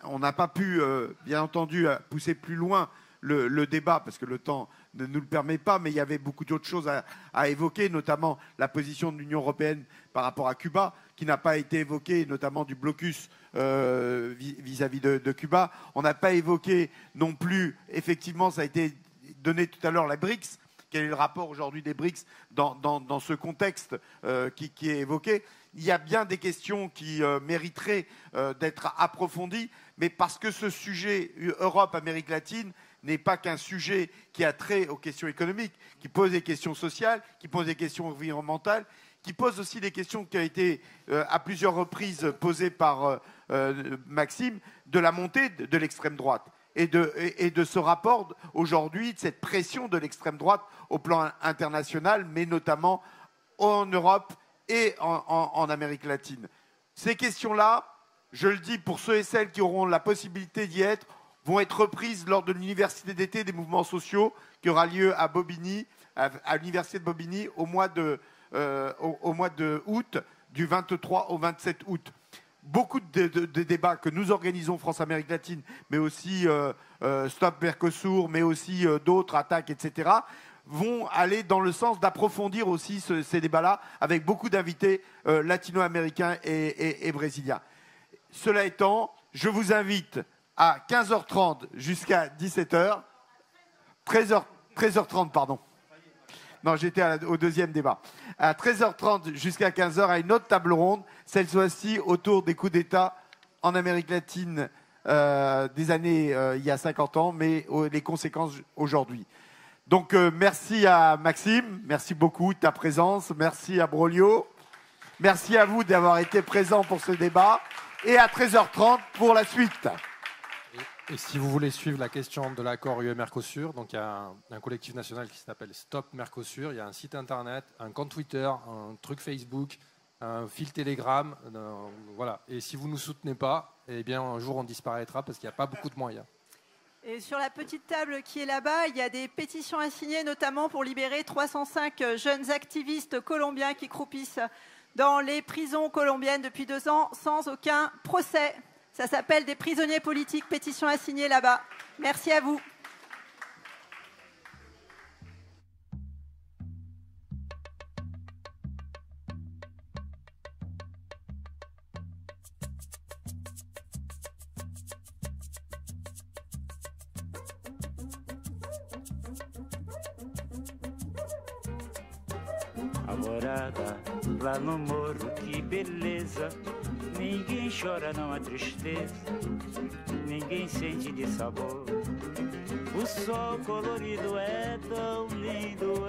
On n'a pas pu, bien entendu, pousser plus loin le débat parce que le temps ne nous le permet pas, mais il y avait beaucoup d'autres choses à évoquer, notamment la position de l'Union européenne par rapport à Cuba, qui n'a pas été évoquée, notamment du blocus vis-à-vis de Cuba. On n'a pas évoqué non plus, effectivement, ça a été donné tout à l'heure, la BRICS. Quel est le rapport aujourd'hui des BRICS dans ce contexte qui est évoqué? Il y a bien des questions qui mériteraient d'être approfondies, mais parce que ce sujet Europe-Amérique latine n'est pas qu'un sujet qui a trait aux questions économiques, qui pose des questions sociales, qui pose des questions environnementales, qui pose aussi des questions qui ont été à plusieurs reprises posées par Maxime, de la montée de l'extrême droite et de ce rapport aujourd'hui, de cette pression de l'extrême droite au plan international, mais notamment en Europe et en Amérique latine. Ces questions-là, je le dis pour ceux et celles qui auront la possibilité d'y être, vont être reprises lors de l'université d'été des mouvements sociaux qui aura lieu à Bobigny, à l'université de Bobigny au mois de août, du 23 au 27 août. Beaucoup de débats que nous organisons France-Amérique latine, mais aussi Stop Mercosur, mais aussi d'autres attaques, etc., vont aller dans le sens d'approfondir aussi ces débats-là avec beaucoup d'invités latino-américains et brésiliens. Cela étant, je vous invite à 15h30 jusqu'à 17h, 13h30, pardon. Non, j'étais au deuxième débat. À 13h30 jusqu'à 15h, à une autre table ronde, cette fois-ci autour des coups d'État en Amérique latine des années il y a 50 ans, mais les conséquences aujourd'hui. Donc, merci à Maxime, merci beaucoup de ta présence, merci à Brolio, merci à vous d'avoir été présents pour ce débat, et à 13h30 pour la suite. Et si vous voulez suivre la question de l'accord UE-Mercosur, donc il y a un collectif national qui s'appelle Stop Mercosur, il y a un site internet, un compte Twitter, un truc Facebook, un fil Telegram, voilà. Et si vous ne nous soutenez pas, eh bien un jour on disparaîtra parce qu'il n'y a pas beaucoup de moyens. Et sur la petite table qui est là-bas, il y a des pétitions à signer, notamment pour libérer 305 jeunes activistes colombiens qui croupissent dans les prisons colombiennes depuis 2 ans sans aucun procès. Ça s'appelle des prisonniers politiques, pétition à signer là-bas. Merci à vous. alvorada, lá no morro, que beleza. Ninguém chora, não há tristeza, ninguém sente de sabor. O sol colorido é tão lindo,